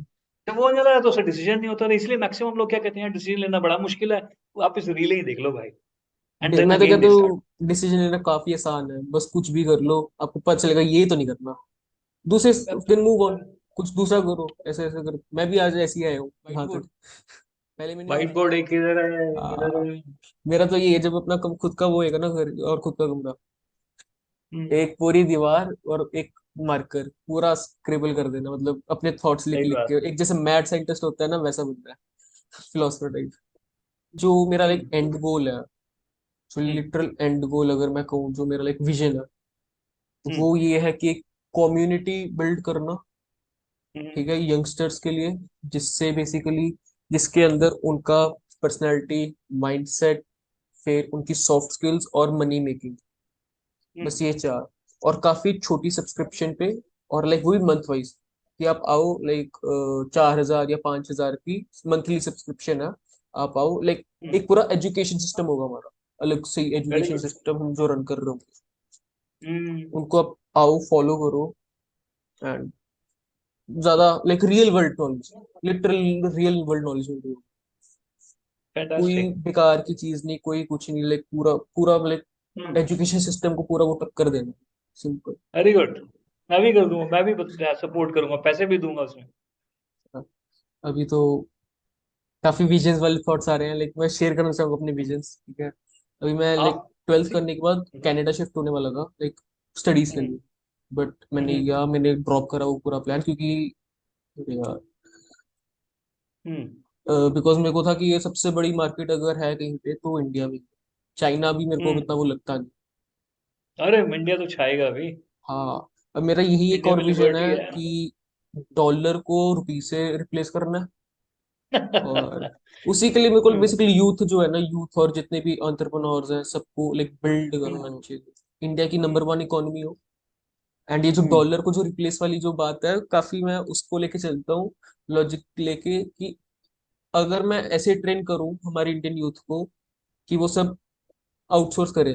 [SPEAKER 1] जब वो नहीं चला जाता तो उससे डिसीजन नहीं होता, इसलिए मैक्सिमम लोग क्या कहते हैं, डिसीजन लेना बड़ा मुश्किल है, तो आप इस रील ही देख लो भाई, एंड देन
[SPEAKER 2] मैं तो
[SPEAKER 1] अगेन
[SPEAKER 2] कहता
[SPEAKER 1] दे स्टार्ट।
[SPEAKER 2] हूँ डिसीजन लेना काफी आसान है, बस कुछ भी कर लो, आपको पता चलेगा ये तो नहीं करना, दूसरे दिन मूव ऑन, कुछ दूसरा करो, ऐसे ऐसे कर। मैं भी आज ऐसे ही आया हूँ यहाँ तक। पहले मैंने
[SPEAKER 1] व्हाइट बोर्ड एक इधर है, एक इधर
[SPEAKER 2] आ,
[SPEAKER 1] है।
[SPEAKER 2] मेरा तो ये है, जब अपना खुद का वो होएगा ना घर और खुद का कमरा,
[SPEAKER 1] हम्म,
[SPEAKER 2] एक पूरी दीवार और एक मार्कर पूरा स्क्रिबल कर देना, मतलब अपने थॉट्स लिख
[SPEAKER 1] सही
[SPEAKER 2] लिख
[SPEAKER 1] बात।
[SPEAKER 2] के, एक जैसे मैड साइंटिस्ट होता है ना वैसा बनता है, फिलोसफर टाइप। जो मेरा लाइक
[SPEAKER 1] हम्म,
[SPEAKER 2] एंड गोल है, जो
[SPEAKER 1] हम्म,
[SPEAKER 2] लिटरल एंड गोल अगर मैं कहूँ, जो मेरा लाइक विजन है, तो
[SPEAKER 1] हम्म,
[SPEAKER 2] वो ये है कि एक कम्युनिटी बिल्ड करना,
[SPEAKER 1] हम्म,
[SPEAKER 2] ठीक है, यंगस्टर्स के लिए, जिससे बेसिकली जिसके अंदर उनका पर्सनैलिटी, माइंडसेट, फिर उनकी सॉफ्ट स्किल्स और मनी मेकिंग, बस
[SPEAKER 1] हम्म,
[SPEAKER 2] ये चार। और काफी छोटी सब्सक्रिप्शन पे, और लाइक वो भी मंथ वाइज, कि आप आओ लाइक 4,000 या 5,000 की मंथली सब्सक्रिप्शन है, आप आओ लाइक,
[SPEAKER 1] हम्म।
[SPEAKER 2] एक पूरा एजुकेशन सिस्टम होगा हमारा, अलग से
[SPEAKER 1] वेरी
[SPEAKER 2] एजुकेशन
[SPEAKER 1] गुड।
[SPEAKER 2] सिस्टम हम जो रन कर रहे होंगे,
[SPEAKER 1] हम्म।
[SPEAKER 2] उनको आप आओ फॉलो करो, एंड ज्यादा like real world knowledge, literal real world knowledge मिल रही है। कोई
[SPEAKER 1] फैंटास्टिक।
[SPEAKER 2] बेकार की चीज नहीं, कोई कुछ नहीं, लाइक पूरा पूरा लाइक
[SPEAKER 1] हम्म।
[SPEAKER 2] एजुकेशन सिस्टम को पूरा वो टक्कर देना, सिंपल।
[SPEAKER 1] Very good. मैं भी कर दूंगा, मैं भी सपोर्ट करूंगा, पैसे भी दूंगा उसमें।
[SPEAKER 2] अभी तो काफी विजन्स वाले थॉट्स आ रहे हैं, लाइक मैं शेयर करना चाहूंगा अपने विजन्स, ठीक है। अभी मैं लाइक
[SPEAKER 1] हाँ।
[SPEAKER 2] 12th करने के बाद कनाडा शिफ्ट होने वाला था, लाइक स्टडीज के
[SPEAKER 1] हम्म।
[SPEAKER 2] लिए। बट मैंने
[SPEAKER 1] हम्म।
[SPEAKER 2] या मैंने ड्रॉप करा वो पूरा प्लान, क्योंकि यार
[SPEAKER 1] हम्म।
[SPEAKER 2] बिकॉज मेरे को था कि ये सबसे बड़ी मार्केट अगर है कहीं पे तो इंडिया में। चाइना भी मेरे को
[SPEAKER 1] हम्म।
[SPEAKER 2] इतना वो लगता नहीं।
[SPEAKER 1] अरे इंडिया तो छाएगा भाई।
[SPEAKER 2] हाँ, अब मेरा यही एक
[SPEAKER 1] इंडिया
[SPEAKER 2] और
[SPEAKER 1] में
[SPEAKER 2] विजन
[SPEAKER 1] लिबर्टी
[SPEAKER 2] है
[SPEAKER 1] है।
[SPEAKER 2] कि डॉलर को रुपी से रिप्लेस करना है। और उसी के लिए मेरे को
[SPEAKER 1] हम्म।
[SPEAKER 2] बेसिकली यूथ जो है ना, यूथ और जितने भी एंटरप्रेन्योर्स हैं सबको लाइक बिल्ड करना
[SPEAKER 1] हम्म।
[SPEAKER 2] अच्छे से, इंडिया की नंबर वन इकोनॉमी हो। एंड ये जो
[SPEAKER 1] हम्म।
[SPEAKER 2] डॉलर को जो रिप्लेस वाली जो बात है, काफी मैं उसको लेके चलता हूँ, लॉजिक लेके, कि अगर मैं ऐसे ट्रेन करूँ हमारे इंडियन यूथ को कि वो सब आउटसोर्स करें,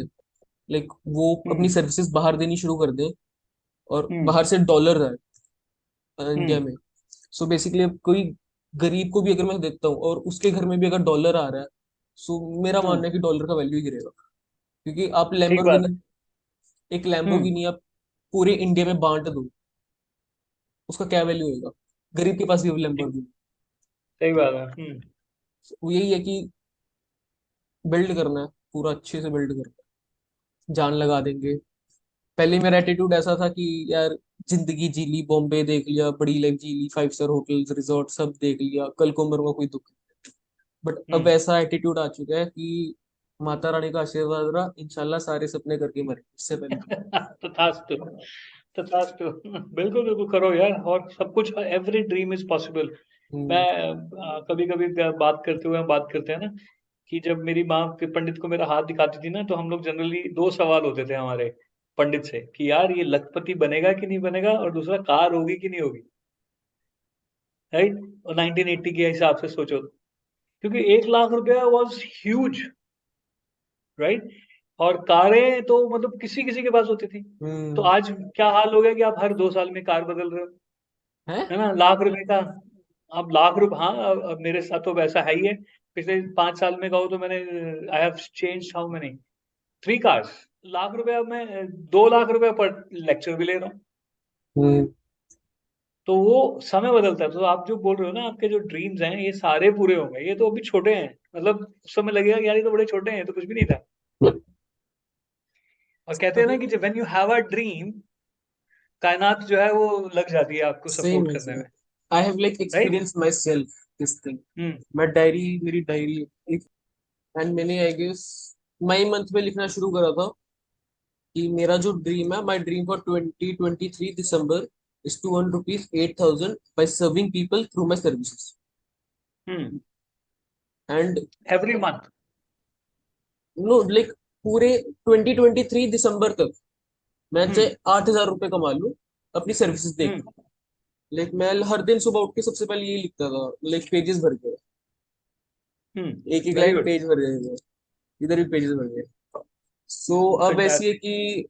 [SPEAKER 2] लाइक वो अपनी
[SPEAKER 1] हम्म।
[SPEAKER 2] सर्विसेज बाहर देनी शुरू कर दें, और
[SPEAKER 1] हम्म।
[SPEAKER 2] बाहर से डॉलर आए इंडिया
[SPEAKER 1] हम्म।
[SPEAKER 2] में। सो बेसिकली अब कोई गरीब को भी अगर मैं देता हूँ और उसके घर में भी अगर डॉलर आ रहा है, सो मेरा मानना है
[SPEAKER 1] हम्म।
[SPEAKER 2] कि डॉलर का वैल्यू ही गिरेगा। क्योंकि आप
[SPEAKER 1] ठीक बात है।
[SPEAKER 2] लैम्बोर्गिनी, एक
[SPEAKER 1] हम्म।
[SPEAKER 2] लैम्बोर्गिनी आप पूरे इंडिया में बांट दो, उसका क्या वैल्यू होगा? गरीब के पास भी
[SPEAKER 1] ठीक।
[SPEAKER 2] लैम्बोर्गिनी।
[SPEAKER 1] सही बात है।
[SPEAKER 2] वो यही है कि बिल्ड करना है, पूरा अच्छे से बिल्ड करना है, जान लगा देंगे। पहले मेरा एटीट्यूड ऐसा था कि यार जिंदगी जी ली, बॉम्बे देख लिया, बड़ी लाइफ जी ली, 5 स्टार होटल्स रिजॉर्ट सब देख लिया, कल को मरूंगा कोई दुख। बट अब
[SPEAKER 1] हम्म।
[SPEAKER 2] ऐसा एटीट्यूड आ चुका है कि माता रानी का आशीर्वाद रहा, इंशाल्लाह सारे सपने करके मरे इससे पहले।
[SPEAKER 1] तथास्तु। तथास्तु। बिल्कुल बिल्कुल करो यार, और सब कुछ, एवरी ड्रीम इज पॉसिबल। मैं
[SPEAKER 2] हम्म।
[SPEAKER 1] कभी कभी बात करते हुए हम बात करते हैं ना, कि जब मेरी माँ के पंडित को मेरा हाथ दिखाती थी ना, तो हम लोग जनरली दो सवाल होते थे हमारे पंडित से, कि यार ये लखपति बनेगा कि नहीं बनेगा, और दूसरा कार होगी कि नहीं होगी। राइट। और 1980 के हिसाब से सोचो, क्योंकि 1 लाख रुपया वॉज ह्यूज। राइट। और कारें तो मतलब किसी किसी के पास होती थी। तो
[SPEAKER 2] हम्म।
[SPEAKER 1] आज क्या हाल हो गया कि आप हर 2 साल में कार बदल रहे हो,
[SPEAKER 2] है।
[SPEAKER 1] है ना, 1 लाख रुपए का। अब 1 लाख रुपए, हाँ, अब मेरे साथ तो वैसा है ही है। पिछले 5 साल में कहो तो मैंने, I have change how many, 3 cars. 1 lakh रुपए, अब मैं 2 लाख रुपए पर लेक्चर भी ले रहा हूँ।
[SPEAKER 2] हम्म।
[SPEAKER 1] तो वो समय बदलता है। तो आप जो बोल रहे हो ना, आपके जो ड्रीम्स हैं ये सारे पूरे होंगे, ये तो अभी छोटे हैं। मतलब उस समय लगेगा कि यार ये तो बड़े छोटे हैं, ये तो कुछ भी नहीं था। और कहते हैं ना
[SPEAKER 2] अभी
[SPEAKER 1] कि जब when you have a dream, कायनात जो है वो लग जाती है आपको
[SPEAKER 2] सेम
[SPEAKER 1] सपोर्ट
[SPEAKER 2] है
[SPEAKER 1] करने
[SPEAKER 2] सेम।
[SPEAKER 1] में।
[SPEAKER 2] I have like
[SPEAKER 1] right.
[SPEAKER 2] Experience myself this thing.
[SPEAKER 1] Hmm.
[SPEAKER 2] मैं डायरी, मेरी डायरी, एंड मैंने आई गेस मई मंथ में लिखना शुरू करा था कि मेरा जो ड्रीम है, my dream for 2023 December is to earn rupees 8,000 by serving people through my services.
[SPEAKER 1] Hmm.
[SPEAKER 2] And
[SPEAKER 1] every month.
[SPEAKER 2] No like पूरे 2023 दिसंबर तक मैं चाहे
[SPEAKER 1] हम्म।
[SPEAKER 2] 8,000 रुपये कमा लूं अपनी सर्विसेज देके।
[SPEAKER 1] हम्म।
[SPEAKER 2] लाइक मैं हर दिन सुबह उठ के सबसे पहले यही लिखता था, लाइक पेजेस भर के, एक एक
[SPEAKER 1] वेरी
[SPEAKER 2] लाइन
[SPEAKER 1] गुड।
[SPEAKER 2] पेज भर गए, इधर भी पेजेस भर गए। सो अब ऐसी है
[SPEAKER 1] फैंटास्टिक।
[SPEAKER 2] कि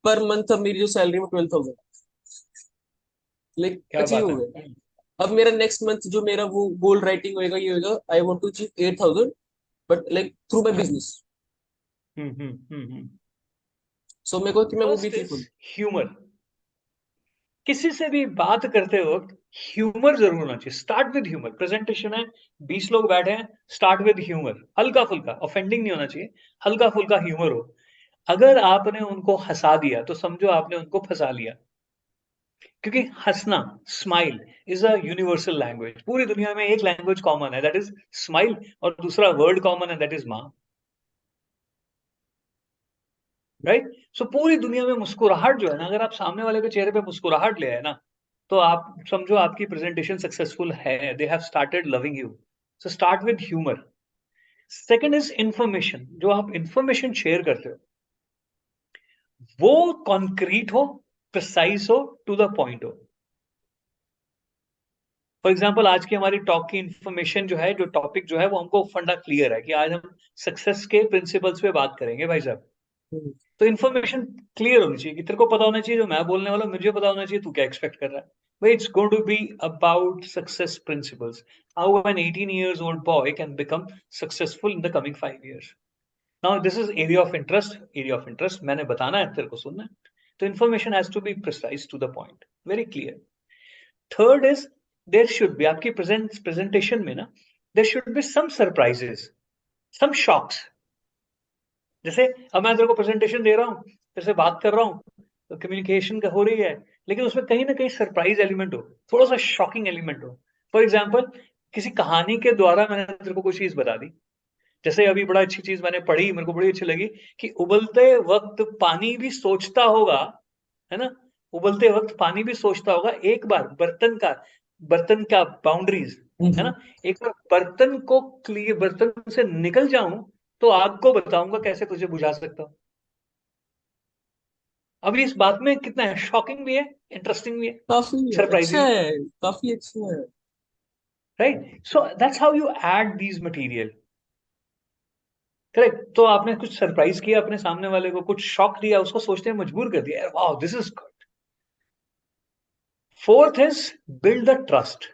[SPEAKER 2] पर मंथ अब मेरी जो सैलरी वो 12,000, लाइक
[SPEAKER 1] क्या
[SPEAKER 2] अचीव
[SPEAKER 1] बात
[SPEAKER 2] हो
[SPEAKER 1] है।
[SPEAKER 2] गया। अब मेरा नेक्स्ट मंथ जो मेरा वो गोल राइटिंग होएगा, ये होगा I want to achieve 8,000 but like through my business.
[SPEAKER 1] Hmm.
[SPEAKER 2] So मेरे को कि मैं वो भी
[SPEAKER 1] फर्स्ट
[SPEAKER 2] अचीव
[SPEAKER 1] इज
[SPEAKER 2] करूँ।
[SPEAKER 1] ह्यूमर। किसी से भी बात करते वक्त ह्यूमर जरूर होना चाहिए। Start with humour. प्रेजेंटेशन है, 20 लोग बैठे हैं, स्टार्ट विद ह्यूमर, हल्का फुल्का, ऑफेंडिंग नहीं होना चाहिए, हल्का फुल्का ह्यूमर हो। अगर आपने उनको हंसा दिया तो समझो आपने उनको फंसा लिया। क्योंकि हंसना, smile, is a universal language. पूरी दुनिया में एक लैंग्वेज कॉमन है, दैट इज स्माइल, और दूसरा वर्ड कॉमन है, दैट इज माँ। राइट। सो पूरी दुनिया में मुस्कुराहट जो है ना, अगर आप सामने वाले के चेहरे पे मुस्कुराहट ले आए ना, तो आप समझो आपकी प्रेजेंटेशन सक्सेसफुल है, they have started loving you. So start with humour. Second is information. जो आप इंफॉर्मेशन शेयर करते हो वो कॉन्क्रीट हो, प्रिसाइज हो, टू द पॉइंट हो। फॉर एग्जाम्पल आज की हमारी टॉक की इंफॉर्मेशन जो है, जो टॉपिक जो है, वो हमको फंडा क्लियर है कि आज हम सक्सेस के प्रिंसिपल्स पे बात करेंगे भाई साहब।
[SPEAKER 2] हम्म।
[SPEAKER 1] तो इन्फॉर्मेशन क्लियर होनी चाहिए, कि तेरे को पता होना चाहिए जो मैं बोलने वाला हूं, मुझे पता होना चाहिए तू क्या एक्सपेक्ट कर रहा है। where it's going to be about success principles. How an 18 years old boy can become successful in the coming 5 years. Now, this is area of interest. Area of interest. मैंने बताना है तेरे को सुनना है. तो information has to be precise to the point, very clear. Third is there should be आपकी presentation में ना there should be some surprises, some shocks. जैसे अब मैं तेरे को प्रेजेंटेशन दे रहा हूँ, तेरे से बात कर रहा हूँ, तो कम्युनिकेशन का हो रही है, लेकिन उसमें कहीं ना कहीं सरप्राइज एलिमेंट हो, थोड़ा सा शॉकिंग एलिमेंट हो. फॉर एग्जाम्पल, किसी कहानी के द्वारा मैंने तेरे को कोई चीज बता दी. जैसे अभी बड़ा अच्छी चीज मैंने पढ़ी, मेरे को बड़ी अच्छी लगी कि उबलते वक्त पानी भी सोचता होगा, है ना, उबलते वक्त पानी भी सोचता होगा, एक बार बर्तन का बाउंड्रीज, है ना, एक बार बर्तन को क्लियर, बर्तन से निकल जाऊं तो आग को बताऊंगा कैसे तुझे बुझा सकता हूं. अभी इस बात में कितना है, शॉकिंग भी है, इंटरेस्टिंग भी है,
[SPEAKER 2] काफी अच्छा
[SPEAKER 1] सरप्राइजिंग,
[SPEAKER 2] है, काफी अच्छा है।
[SPEAKER 1] Right. So that's how you add these material. Correct. तो आपने कुछ सरप्राइज किया अपने सामने वाले को, कुछ शॉक दिया, उसको सोचने में मजबूर कर दिया, wow this is good. Fourth is build the trust.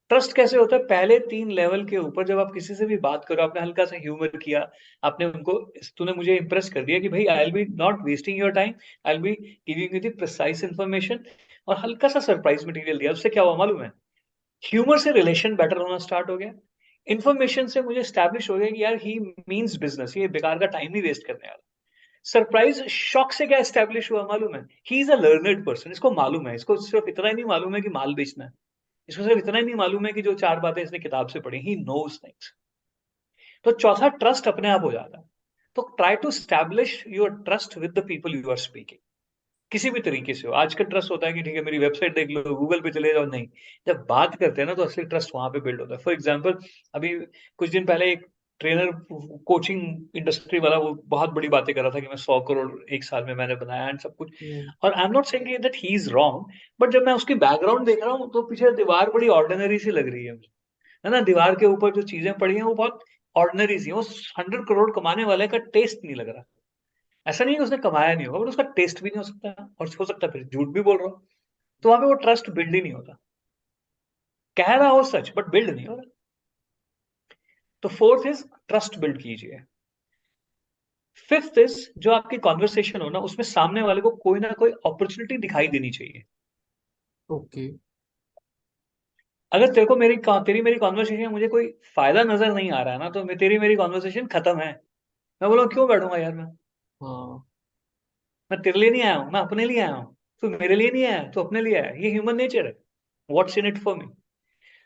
[SPEAKER 1] Trust कैसे होता है? पहले 3 लेवल के ऊपर जब आप किसी से भी बात करो, आपने हल्का सा ह्यूमर किया, आपने उनको, तूने मुझे इंप्रेस कर दिया कि भाई I will be not wasting your time, I will be giving you the precise information, और हल्का सा सरप्राइज मटेरियल दिया, उससे क्या हुआ मालूम है? ह्यूमर से रिलेशन बेटर होना स्टार्ट हो गया. इन्फॉर्मेशन से मुझे स्टैब्लिश हो गया कि यार ही मीन्स बिजनेस, ये बेकार का टाइम नहीं वेस्ट करने वाला. सरप्राइज शॉक से क्या स्टैब्लिश हुआ मालूम है? He is a learned person, इसको मालूम है, इसको सिर्फ इतना ही नहीं मालूम है कि माल बेचना है, इसको सिर्फ इतना ही नहीं मालूम है कि जो 4 बातें इसने किताब से पढ़ी, ही नोज थिंग्स. तो चौथा, ट्रस्ट अपने आप हो जाता है. तो try to establish your trust with the people you are speaking. किसी भी तरीके से हो. आज का ट्रस्ट होता है कि ठीक है मेरी वेबसाइट देख लो, गूगल पे चले जाओ, नहीं. जब बात करते हैं ना तो असली ट्रस्ट वहां पे बिल्ड होता है. फॉर एग्जाम्पल, अभी कुछ दिन पहले एक ट्रेनर, कोचिंग इंडस्ट्री वाला, वो बहुत बड़ी बातें कर रहा था कि मैं 100 करोड़ एक साल में मैंने बनाया एंड सब कुछ. और आई am not saying that he is wrong, but जब मैं उसकी बैकग्राउंड देख रहा हूँ तो पीछे दीवार बड़ी ऑर्डिनरी सी लग रही है ना. दीवार के ऊपर जो चीजें पड़ी हैं वो बहुत ऑर्डिनरी सी. वो 100 करोड़ कमाने वाले का टेस्ट नहीं लग रहा. ऐसा नहीं है कि उसने कमाया नहीं होगा, बट उसका टेस्ट भी नहीं हो सकता, और हो सकता है फिर झूठ भी बोल रहा हो. तो वहां पे वो ट्रस्ट बिल्ड ही नहीं होता. कह रहा हो सच बट बिल्ड नहीं हो रहा. तो फोर्थ इज ट्रस्ट बिल्ड कीजिए. फिफ्थ इज जो आपकी कॉन्वर्सेशन हो ना, उसमें सामने वाले को कोई ना कोई अपॉर्चुनिटी दिखाई देनी चाहिए.
[SPEAKER 2] ओके।
[SPEAKER 1] अगर तेरी मेरी कॉन्वर्सेशन में मुझे कोई फायदा नजर नहीं आ रहा है ना, तो तेरी मेरी कॉन्वर्सेशन खत्म है. मैं बोला क्यों बैठूंगा यार
[SPEAKER 2] हाँ।
[SPEAKER 1] मैं तेरे लिए नहीं आया हूँ, मैं अपने लिए आया हूँ. तू मेरे लिए नहीं आया, तू अपने लिए आया. ये ह्यूमन नेचर है. What's in it for me.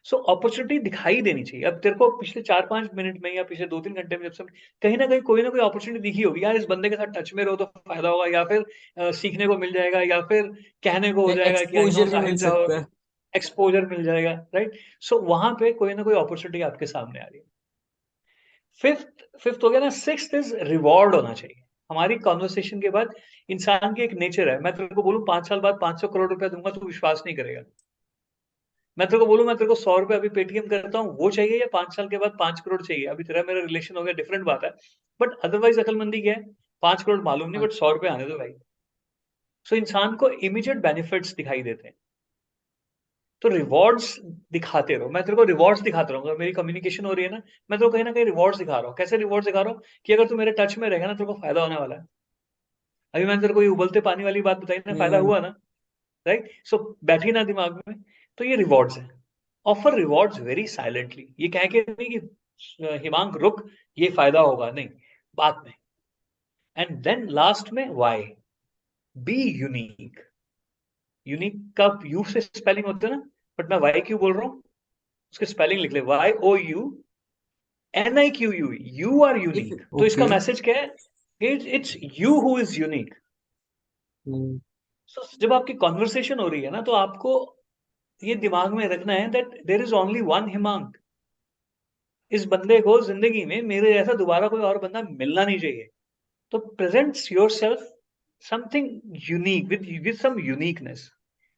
[SPEAKER 1] So opportunity दिखाई देनी चाहिए. अब तेरे को पिछले 4-5 मिनट में या पिछले 2-3 घंटे में जब सब कहीं ना कहीं कोई ना कोई अपॉर्चुनिटी दिखी होगी, यार इस बंदे के साथ टच में रहो तो फायदा होगा, या फिर सीखने को मिल जाएगा, या फिर कहने को हो जाएगा कि आई नो
[SPEAKER 2] एक्सपोजर भी मिल
[SPEAKER 1] साहिल राव,
[SPEAKER 2] सकता है।
[SPEAKER 1] एक्सपोजर मिल जाएगा, राइट. सो वहां पे कोई ना कोई अपॉर्चुनिटी आपके सामने आ रही है. फिफ्थ फिफ्थ हो गया ना. सिक्स्थ इज रिवॉर्ड होना चाहिए. हमारी कॉन्वर्सेशन के बाद इंसान की एक नेचर है, मैं तेरे को बोलूं 5 साल बाद 500 करोड़ रुपया दूंगा, तू विश्वास नहीं करेगा. मैं तेरे को बोलूं मैं तेरे को 100 रुपए अभी पेटीएम करता हूँ, वो चाहिए, या 5 साल के बाद 5 करोड़ चाहिए, अभी तेरा मेरा रिलेशन हो गया, डिफरेंट बात है. बट अदरवाइज अकलमंदी क्या है? 5 करोड़ मालूम नहीं,
[SPEAKER 2] हाँ।
[SPEAKER 1] बट 100 रुपए आने दो भाई. सो इंसान को इमीडिएट बेनिफिट्स दिखाई देते हैं. तो रिवॉर्ड्स दिखाते रहो. मैं तेरे को रिवॉर्ड्स दिखाता रहूंगा. मेरी कम्युनिकेशन हो रही है ना, मैं तो कहीं ना कहीं रिवॉर्ड्स दिखा रहा हूँ. कैसे रिवॉर्ड्स दिखा रहा हूँ? कि अगर तू मेरे टच में रहेगा ना, तेरे को फायदा होने वाला है. अभी मैंने तेरे को ये उबलते पानी वाली बात बताई ना, फायदा
[SPEAKER 2] हम्म।
[SPEAKER 1] हुआ ना, राइट. सो बैठी ना दिमाग में. तो ये रिवॉर्ड्स है. Offer rewards very silently. ये कह के नहीं कि हिमांक रुक, ये फायदा होगा, नहीं, बाद में. एंड देन लास्ट में वाई. Be unique. यूनिक का यू से स्पेलिंग होता है ना, बट मैं वाई क्यों बोल रहा हूँ? उसके स्पेलिंग लिख ले, YOUNIQU. You are unique. तो इसका
[SPEAKER 2] ओके।
[SPEAKER 1] मैसेज क्या है? It's you who is unique.
[SPEAKER 2] Hmm.
[SPEAKER 1] So जब आपकी कॉन्वर्सेशन हो रही है ना, तो आपको ये दिमाग में रखना है that there is only one Himank. इस बंदे को जिंदगी में मेरे जैसा दोबारा कोई और बंदा मिलना नहीं चाहिए. तो presents your self something unique with some uniqueness.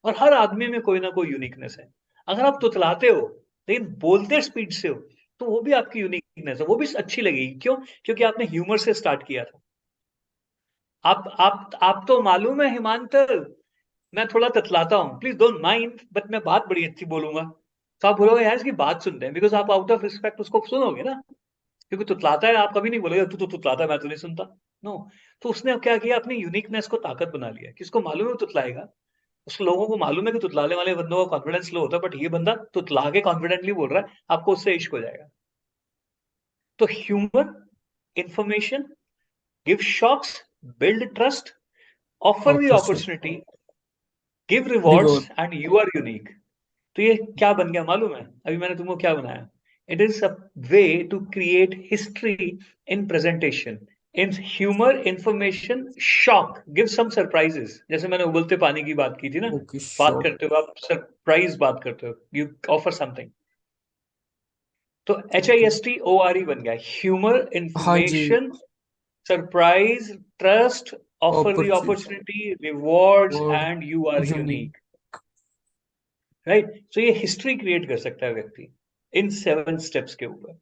[SPEAKER 1] और हर आदमी में कोई ना कोई यूनिकनेस है. अगर आप तुतलाते हो लेकिन बोलते स्पीड से हो, तो वो भी आपकी यूनिकनेस है, वो भी अच्छी लगेगी. क्यों? क्योंकि आपने ह्यूमर से स्टार्ट किया था. आप तो मालूम है हिमांतर, मैं थोड़ा ततलाता हूँ, प्लीज डोंट माइंड, बट मैं बात बड़ी अच्छी बोलूंगा। तो आप बोलोगे यार इसकी बात सुनते हैं, बिकॉज आप आउट ऑफ रिस्पेक्ट उसको सुनोगे ना, क्योंकि तुतलाता है, आप कभी नहीं बोलोगे तू तो तुतलाता है मैं तो नहीं सुनता। नो। तो उसने अब क्या किया, अपनी यूनिकनेस को ताकत बना लिया, किसको मालूम है वो तुतलाएगा। उस लोगों को मालूम है कि तुतलाने वाले बंदों का कॉन्फिडेंस लो होता है, बट ये बंदा तुतला के कॉन्फिडेंटली बोल रहा है, आपको उससे इश्क हो जाएगा। तो humour, information, give shocks, build trust, offer the
[SPEAKER 2] opportunity.
[SPEAKER 1] Opportunity, give rewards,
[SPEAKER 2] reward.
[SPEAKER 1] And you are unique. तो ये क्या बन गया मालूम है, अभी मैंने तुमको क्या बनाया? It is a way to create history in presentation, in humour, information, shock, give some surprises. जैसे मैंने उबलते पानी की बात की थी ना,
[SPEAKER 2] ओके,
[SPEAKER 1] बात
[SPEAKER 2] श्योर।
[SPEAKER 1] करते हो आप सरप्राइज, बात करते हो, यू ऑफर समथिंग। तो
[SPEAKER 2] ओके।
[SPEAKER 1] HISTORE बन गया, ह्यूमर,
[SPEAKER 2] हाँ जी।
[SPEAKER 1] Information, surprise, trust, offer the
[SPEAKER 2] opportunity.
[SPEAKER 1] Opportunity, rewards,
[SPEAKER 2] word.
[SPEAKER 1] And you are
[SPEAKER 2] unique.
[SPEAKER 1] Unique. Right. So ये हिस्ट्री क्रिएट कर सकता है व्यक्ति इन 7 स्टेप्स के ऊपर।